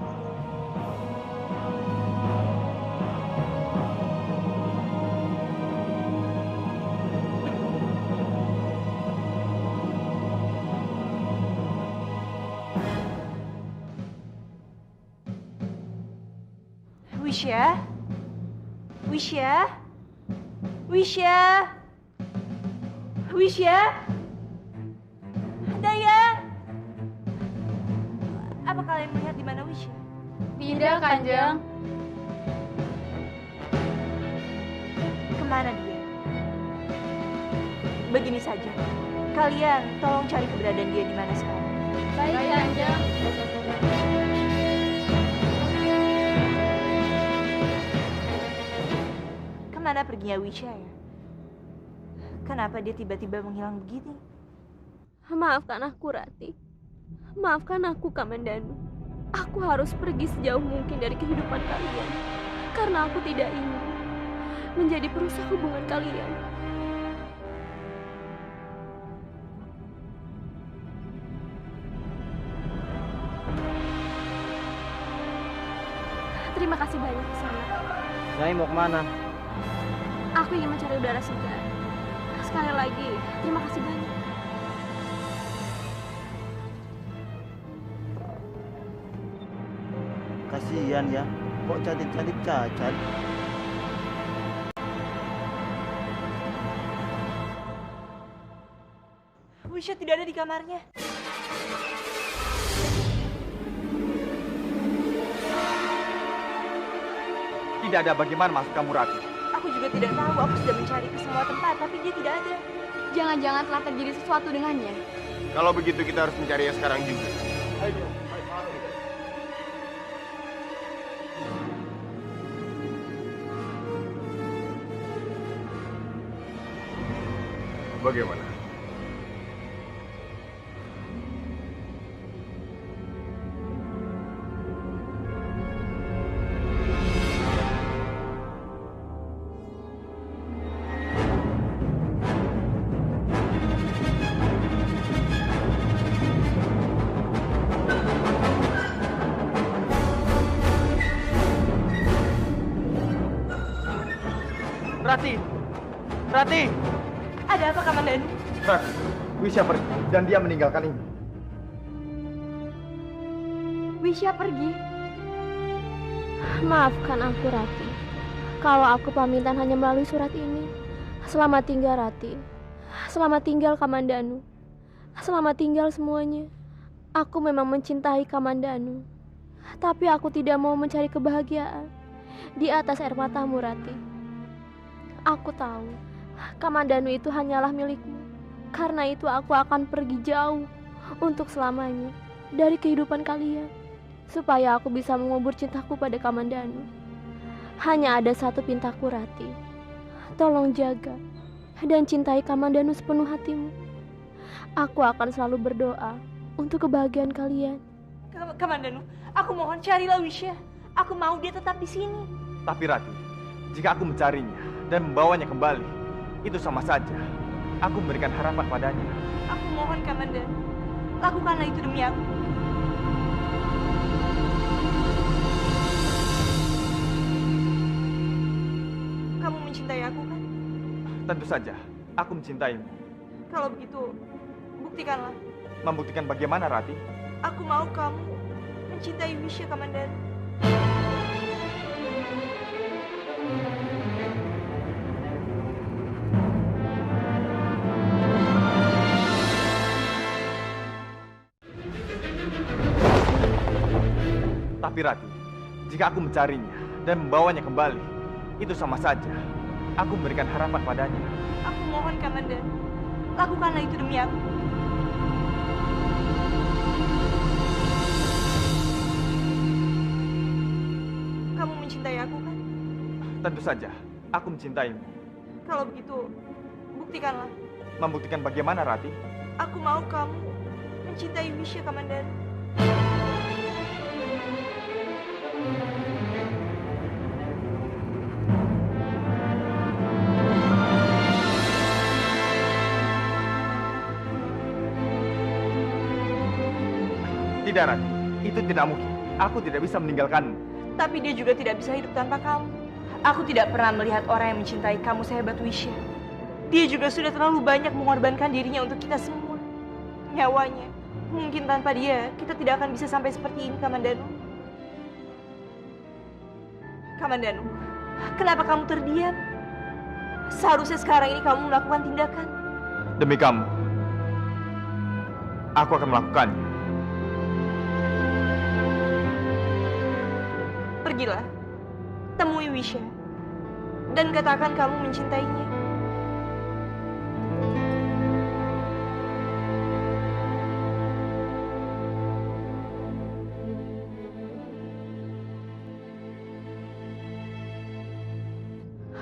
Wisya? Wisya? Wisya! Wisya! Daya! Apa kalian melihat di mana Wisya? Tidak, Kanjeng. Kemana dia? Begini saja, kalian tolong cari keberadaan dia di mana sekarang. Baik, Kanjeng. Kemana perginya Wisya ya? Kenapa dia tiba-tiba menghilang begini? Maafkan aku, Rati. Maafkan aku, Kamandanu. Aku harus pergi sejauh mungkin dari kehidupan kalian. Karena aku tidak ingin menjadi perusak hubungan kalian. Terima kasih banyak, Kisana. Nyai mau kemana? Aku ingin mencari udara segar. Sekali lagi, terima kasih banyak. Kasihan ya, kok cantik-cantik cacat. Wisya tidak ada di kamarnya. Tidak ada, bagaimana maksud kamu, Rati? Aku juga tidak tahu, aku sudah mencari ke semua tempat, tapi dia tidak ada. Jangan-jangan telah terjadi sesuatu dengannya. Kalau begitu kita harus mencarinya sekarang juga. Bagaimana? Rati! Rati! Ada apa, Kamandanu? Rati, Wisya pergi dan dia meninggalkan ini. Wisya pergi. Maafkan aku, Rati. Kalau aku pamitan hanya melalui surat ini. Selamat tinggal, Rati. Selamat tinggal, Kamandanu. Selamat tinggal semuanya. Aku memang mencintai Kamandanu. Tapi aku tidak mau mencari kebahagiaan di atas air matamu, Rati. Aku tahu Kamandanu itu hanyalah milikmu. Karena itu aku akan pergi jauh untuk selamanya dari kehidupan kalian, supaya aku bisa mengubur cintaku pada Kamandanu. Hanya ada satu pintaku, Rati. Tolong jaga dan cintai Kamandanu sepenuh hatimu. Aku akan selalu berdoa untuk kebahagiaan kalian. Kamandanu, aku mohon carilah Wisya. Aku mau dia tetap di sini. Tapi Rati, jika aku mencarinya dan membawanya kembali, itu sama saja aku memberikan harapan padanya. Aku mohon, Kamandanu, lakukanlah itu demi aku. Kamu mencintai aku, kan? Tentu saja, aku mencintaimu. Kalau begitu, buktikanlah. Membuktikan bagaimana, Rati? Aku mau kamu mencintai Wisya, Kamandanu. Tapi Rati, jika aku mencarinya dan membawanya kembali, itu sama saja aku memberikan harapan padanya. Aku mohon, Kamandanu, lakukanlah itu demi aku. Kamu mencintai aku, kan? Tentu saja, aku mencintaimu. Kalau begitu, buktikanlah. Membuktikan bagaimana, Rati? Aku mau kamu mencintai Wisya, Kamandanu. Tidak, Rati. Itu tidak mungkin. Aku tidak bisa meninggalkanmu. Tapi dia juga tidak bisa hidup tanpa kamu. Aku tidak pernah melihat orang yang mencintai kamu sehebat Wisya. Dia juga sudah terlalu banyak mengorbankan dirinya untuk kita semua. Nyawanya. Mungkin tanpa dia, kita tidak akan bisa sampai seperti ini, Kamandanu. Kamandanu, kenapa kamu terdiam? Seharusnya sekarang ini kamu melakukan tindakan. Demi kamu, aku akan melakukannya. Pergilah, temui Wisha, dan katakan kamu mencintainya.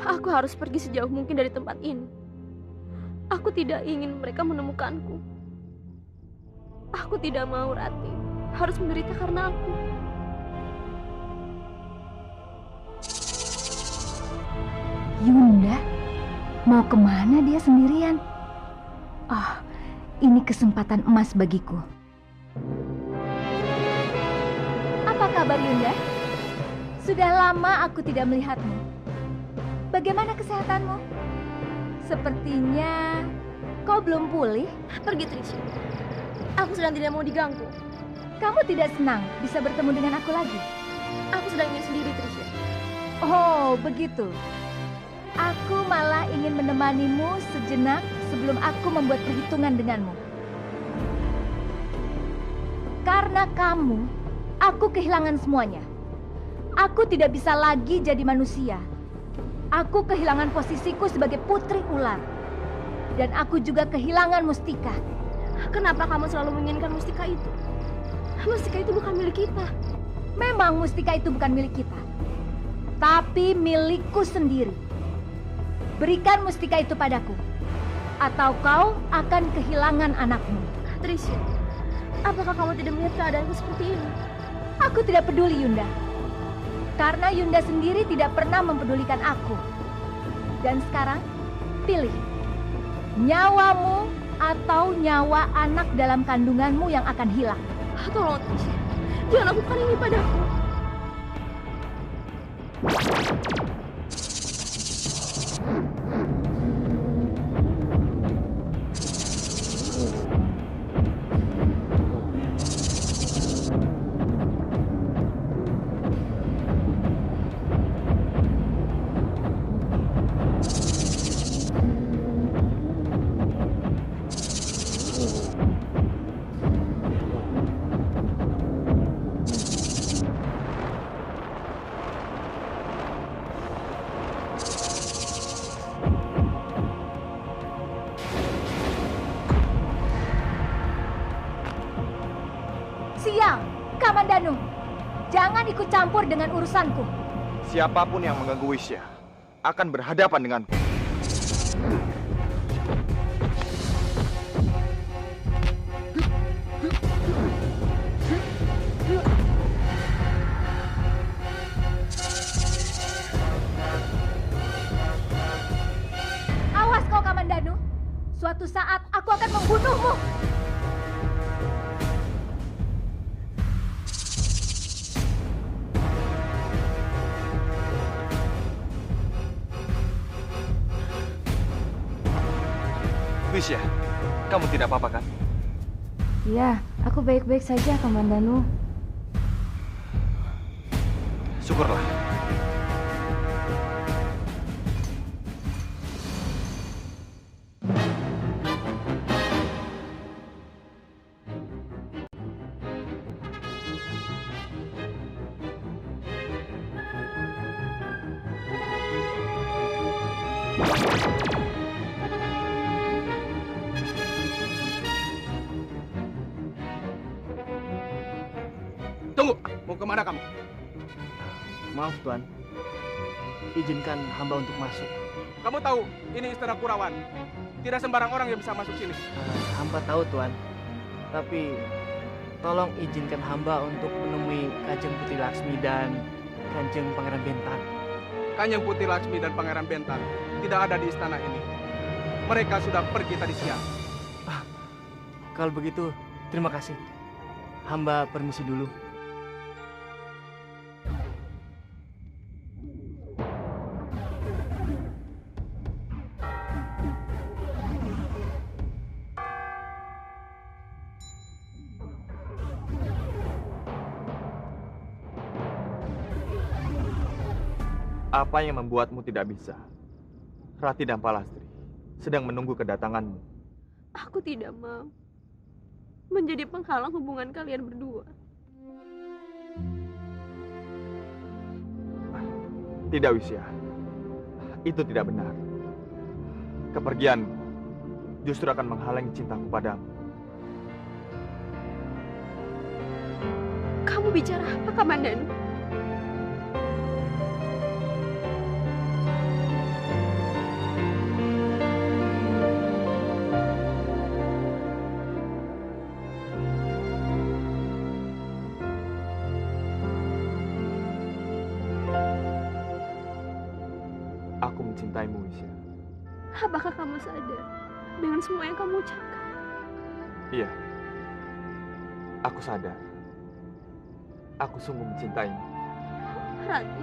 Aku harus pergi sejauh mungkin dari tempat ini. Aku tidak ingin mereka menemukanku. Aku tidak mau Rati harus menderita karena aku. Yunda, mau kemana dia sendirian? Oh, ini kesempatan emas bagiku. Apa kabar Yunda? Sudah lama aku tidak melihatmu. Bagaimana kesehatanmu? Sepertinya kau belum pulih. Pergi Trisha. Aku sedang tidak mau diganggu. Kamu tidak senang bisa bertemu dengan aku lagi? Aku sedang ingin sendiri Trisha. Oh, begitu. Aku malah ingin menemanimu sejenak sebelum aku membuat perhitungan denganmu. Karena kamu, aku kehilangan semuanya. Aku tidak bisa lagi jadi manusia. Aku kehilangan posisiku sebagai putri ular. Dan aku juga kehilangan Mustika. Kenapa kamu selalu menginginkan Mustika itu? Mustika itu bukan milik kita. Memang Mustika itu bukan milik kita. Tapi milikku sendiri. Berikan Mustika itu padaku. Atau kau akan kehilangan anakmu. Trisha, apakah kamu tidak melihat keadaanku seperti ini? Aku tidak peduli Yunda. Karena Yunda sendiri tidak pernah mempedulikan aku. Dan sekarang, pilih. Nyawamu atau nyawa anak dalam kandunganmu yang akan hilang. Tolong Trisha, jangan lakukan ini padaku. Siang, Kamandanu. Jangan ikut campur dengan urusanku. Siapapun yang mengganggu Wisha akan berhadapan denganku. Awas kau Kamandanu. Suatu saat aku akan membunuhmu. Wisha, kamu tidak apa-apa kan? Iya, aku baik-baik saja, Kamandanu. Syukurlah. Tunggu, mau kemana kamu? Maaf Tuan, izinkan hamba untuk masuk. Kamu tahu, ini istana Kurawan. Tidak sembarang orang yang bisa masuk sini. Hamba tahu Tuan, tapi tolong izinkan hamba untuk menemui Kanjeng Putri Laksmi dan Kanjeng Pangeran Bentan. Kanjeng Putri Laksmi dan Pangeran Bentan tidak ada di istana ini. Mereka sudah pergi tadi siang. Kalau begitu, terima kasih. Hamba permisi dulu. Apa yang membuatmu tidak bisa? Rati dan Palastri sedang menunggu kedatanganmu. Aku tidak mau menjadi penghalang hubungan kalian berdua. Tidak, Wisya. Itu tidak benar. Kepergianmu justru akan menghalangi cintaku padamu. Kamu bicara apa, Kamandanu? Aku mencintaimu, Wisya. Apakah kamu sadar dengan semua yang kamu ucapkan? Iya. Aku sadar. Aku sungguh mencintaimu. Rati.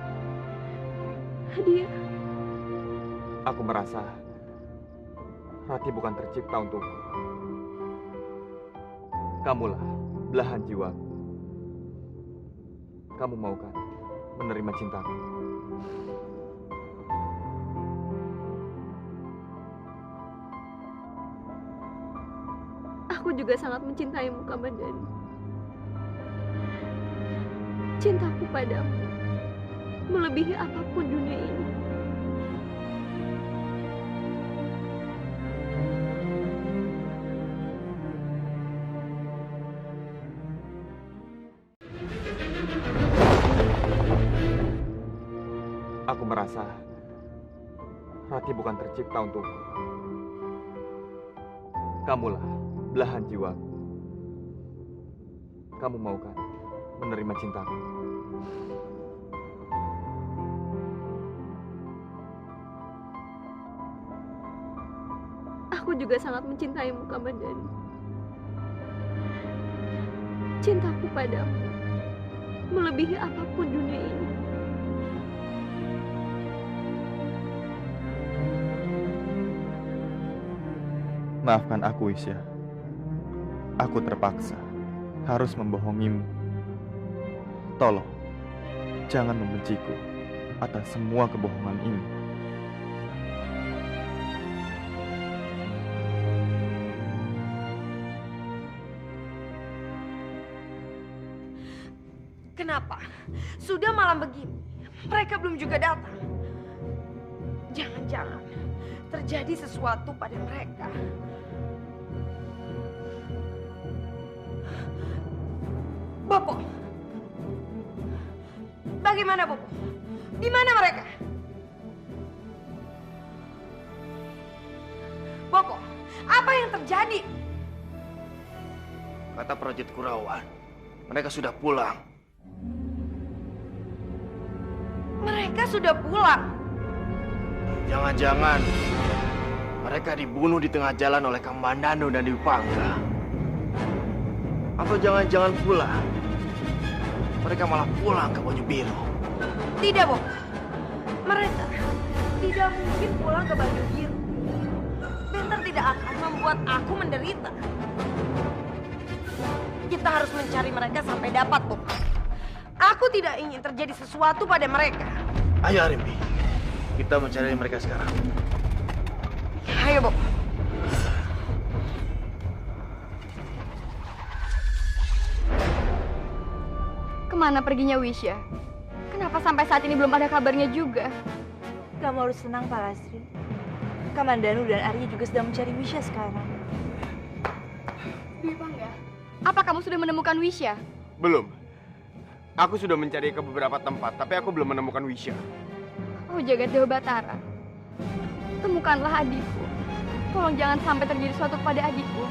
Dia. Aku merasa Rati bukan tercipta untukku. Kamulah belahan jiwaku. Kamu mau kan menerima cintaku? Aku juga sangat mencintaimu, Kamandanu. Cintaku padamu melebihi apapun dunia ini. Aku merasa Rati bukan tercipta untukku. Kamulah belahan jiwaku. Kamu mau kan menerima cintaku? Aku juga sangat mencintaimu, Kamandanu. Cintaku padamu melebihi apapun dunia ini. Maafkan aku, Wisya. Aku terpaksa harus membohongimu. Tolong, jangan membenciku atas semua kebohongan ini. Kenapa? Sudah malam begini, mereka belum juga datang. Jangan-jangan terjadi sesuatu pada mereka. Bopo, bagaimana Bopo? Di mana mereka? Bopo, apa yang terjadi? Kata prajurit Kurawan, mereka sudah pulang. Mereka sudah pulang. Jangan-jangan mereka dibunuh di tengah jalan oleh Kamandanu dan Dewi Pangga. Atau jangan-jangan pula mereka malah pulang ke Baju Biru. Tidak, Bopo. Mereka tidak mungkin pulang ke Baju Biru. Benter tidak akan membuat aku menderita. Kita harus mencari mereka sampai dapat, Bopo. Aku tidak ingin terjadi sesuatu pada mereka. Ayo, Arimbi. Kita mencari mereka sekarang. Ayo, Bopo. Kemana perginya Wisya? Kenapa sampai saat ini belum ada kabarnya juga? Kamu harus tenang, Palastri. Kamandanu dan Arya juga sedang mencari Wisya sekarang. Dewi Pangga, apa kamu sudah menemukan Wisya? Belum. Aku sudah mencari ke beberapa tempat, tapi aku belum menemukan Wisya. Oh, Jagat Dewa Batara. Temukanlah adikku. Tolong jangan sampai terjadi sesuatu kepada adikku.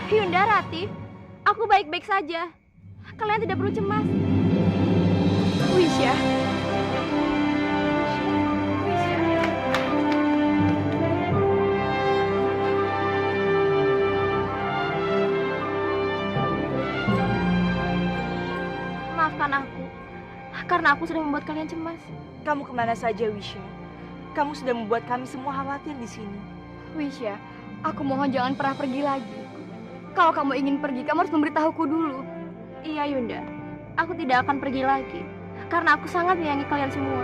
Yunda, Rati, aku baik-baik saja. Kalian tidak perlu cemas. Wisya. Maafkan aku, karena aku sudah membuat kalian cemas. Kamu kemana saja, Wisya? Kamu sudah membuat kami semua khawatir di sini. Wisya, aku mohon jangan pernah pergi lagi. Kalau kamu ingin pergi, kamu harus memberitahuku dulu. Iya, Yunda. Aku tidak akan pergi lagi, karena aku sangat menyayangi kalian semua.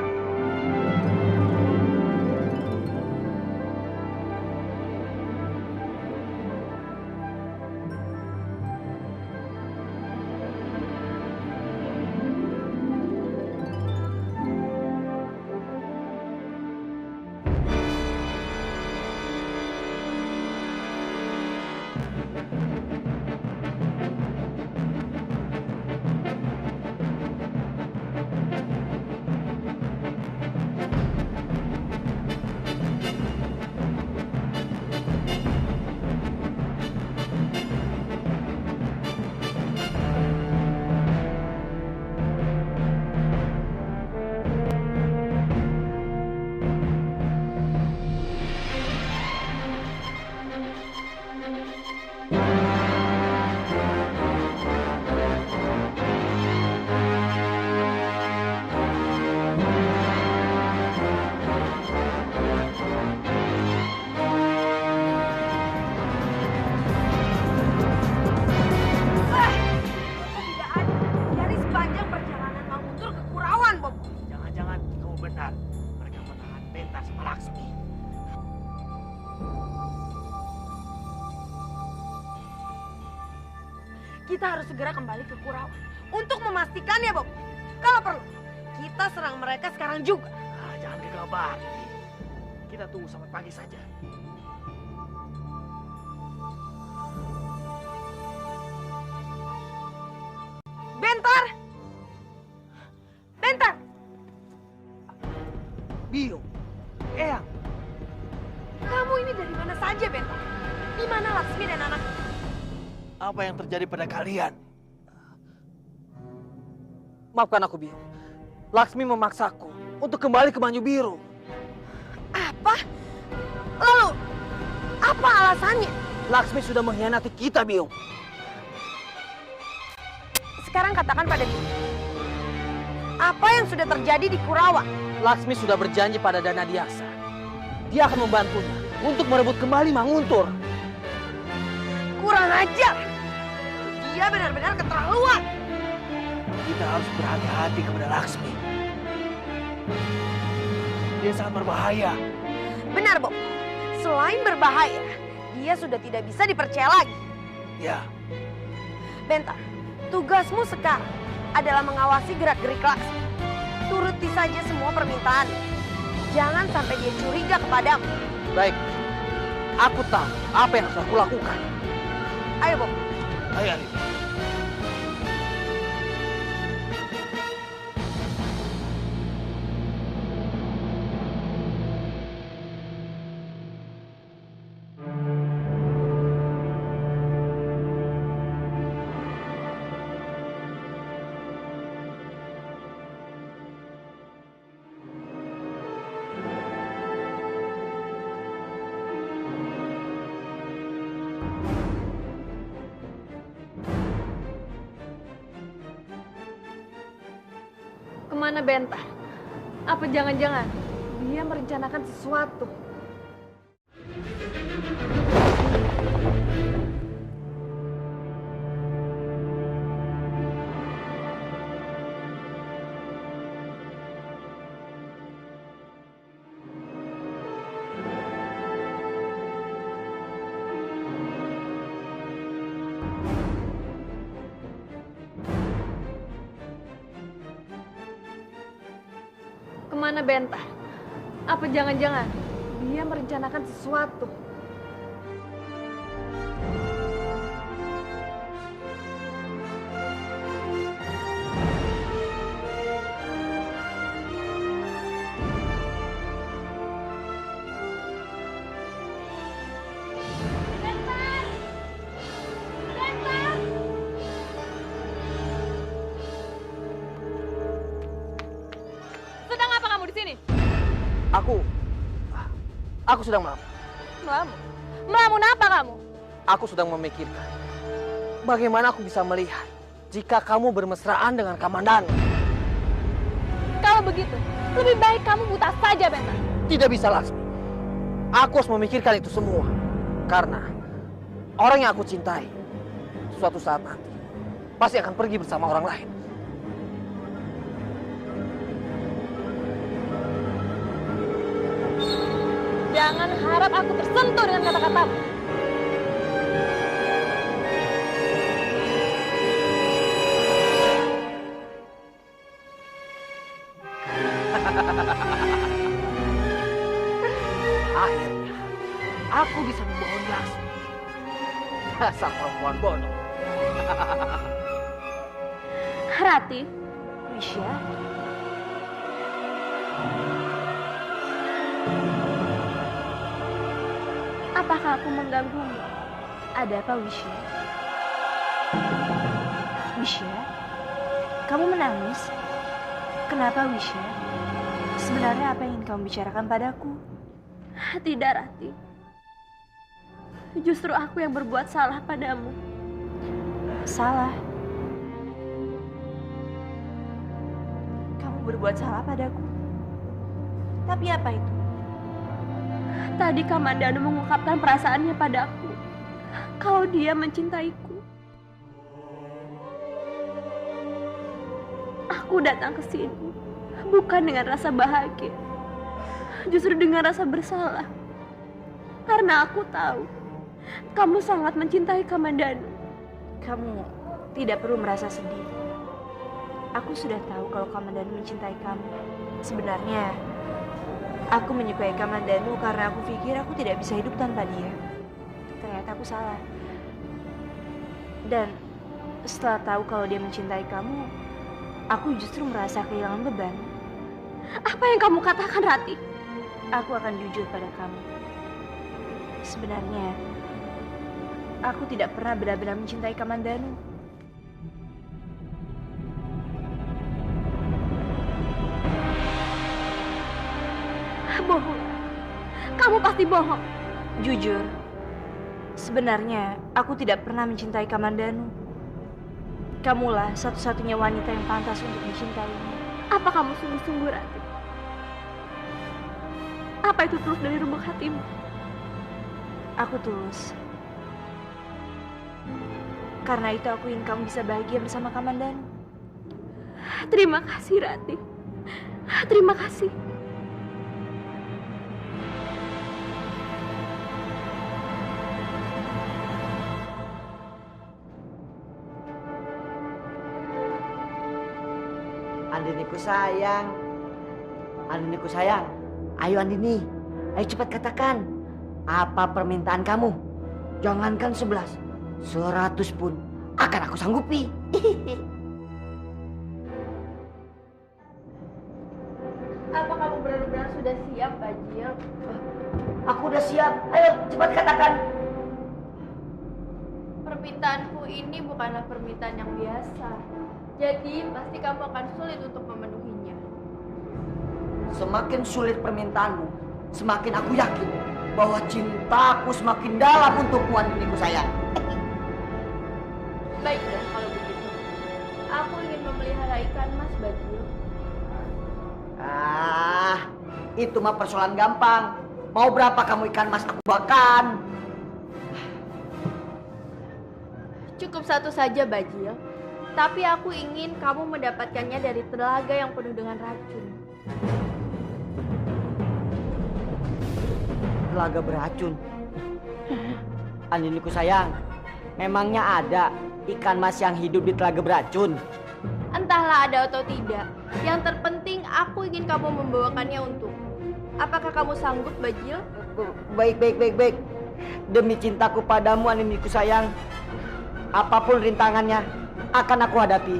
Kita harus segera kembali ke Kurawan untuk memastikannya, Bob. Kalau perlu, kita serang mereka sekarang juga. Nah, jangan gegabah. Kita tunggu sampai pagi saja. Bentar! Bentar! Bio, Eyang. Kamu ini dari mana saja, Bentar? Di mana Laksmi dan anaknya? Apa yang terjadi pada kalian? Maafkan aku, Bio. Laksmi memaksaku untuk kembali ke Manyu Biru. Apa? Lalu, apa alasannya? Laksmi sudah mengkhianati kita, Bio. Sekarang katakan pada dia, apa yang sudah terjadi di Kurawan? Laksmi sudah berjanji pada Dana Diaksa. Dia akan membantunya untuk merebut kembali Manguntur. Kurang ajar! Dia benar-benar keterlaluan! Kita harus berhati-hati kepada Laksmi. Dia sangat berbahaya. Benar, Bob. Selain berbahaya, dia sudah tidak bisa dipercaya lagi. Ya. Bentar, tugasmu sekarang adalah mengawasi gerak-gerik Laksmi. Turuti saja semua permintaan. Jangan sampai dia curiga kepadamu. Baik, aku tahu apa yang harus aku lakukan. Ayo, Bob. Ayo, Ali. Kemana Bentar? Apa jangan-jangan dia merencanakan sesuatu? Kemana Bentar? Apa jangan-jangan dia merencanakan sesuatu? Aku sedang melamun. Melamun? Melamun apa kamu? Aku sedang memikirkan bagaimana aku bisa melihat jika kamu bermesraan dengan Kamandanu. Kalau begitu, lebih baik kamu buta saja, Bentar. Tidak bisa, Laksmi. Aku harus memikirkan itu semua. Karena orang yang aku cintai suatu saat nanti pasti akan pergi bersama orang lain. Jangan harap aku tersentuh dengan kata-katamu. Akhirnya, aku bisa membohongi Laksmi. Dasar perempuan bodoh. Rati, Wisya, apakah aku mengganggumu? ada apa Wisya? Wisya, kamu menangis? Kenapa Wisya? Sebenarnya apa yang ingin kamu bicarakan padaku? Tidak, Rati. Justru aku yang berbuat salah padamu. Salah? Kamu berbuat salah padaku? Tapi apa itu? Tadi Kamandanu mengungkapkan perasaannya padaku. Kalau dia mencintaiku. Aku datang ke sini bukan dengan rasa bahagia. Justru dengan rasa bersalah. Karena aku tahu kamu sangat mencintai Kamandanu. Kamu tidak perlu merasa sedih. Aku sudah tahu kalau Kamandanu mencintai kamu. Sebenarnya aku menyukai Kamandanu karena aku pikir aku tidak bisa hidup tanpa dia. Ternyata aku salah. Dan setelah tahu kalau dia mencintai kamu, aku justru merasa kehilangan beban. Apa yang kamu katakan, Rati? Aku akan jujur pada kamu. Sebenarnya aku tidak pernah benar-benar mencintai Kamandanu. Bohong. Kamu pasti bohong. Jujur, sebenarnya aku tidak pernah mencintai Kamandanu. Kamulah satu-satunya wanita yang pantas untuk mencintainya. Apa kamu sungguh-sungguh, Rati? Apa itu tulus dari lubuk hatimu? Aku tulus. Karena itu aku ingin kamu bisa bahagia bersama Kamandanu. Terima kasih, Rati. Terima kasih. Andiniku sayang. Andiniku sayang. Ayo Andini. Ayo cepat katakan. Apa permintaan kamu? Jangankan 11. 100 pun akan aku sanggupi. Apa kamu benar-benar sudah siap, Bajil? Aku udah siap. Ayo cepat katakan. Permintaanku ini bukanlah permintaan yang biasa. Jadi pasti kamu akan sulit untuk memenuhinya. Semakin sulit permintaanmu, semakin aku yakin bahwa cintaku semakin dalam untukmu, Andiniku sayang. Baiklah kalau begitu. Aku ingin memelihara ikan mas, Bajil. Itu mah persoalan gampang. Mau berapa kamu ikan mas aku makan? Cukup satu saja, Bajil. Tapi aku ingin kamu mendapatkannya dari telaga yang penuh dengan racun. Telaga beracun? Andiniku sayang, memangnya ada ikan mas yang hidup di telaga beracun? Entahlah ada atau tidak. Yang terpenting aku ingin kamu membawakannya untukku. Apakah kamu sanggup, Bajil? Baik. Demi cintaku padamu, Andiniku sayang. Apapun rintangannya akan aku hadapi.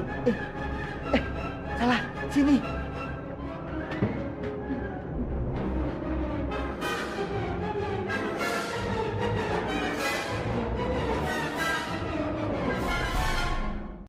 Salah, sini.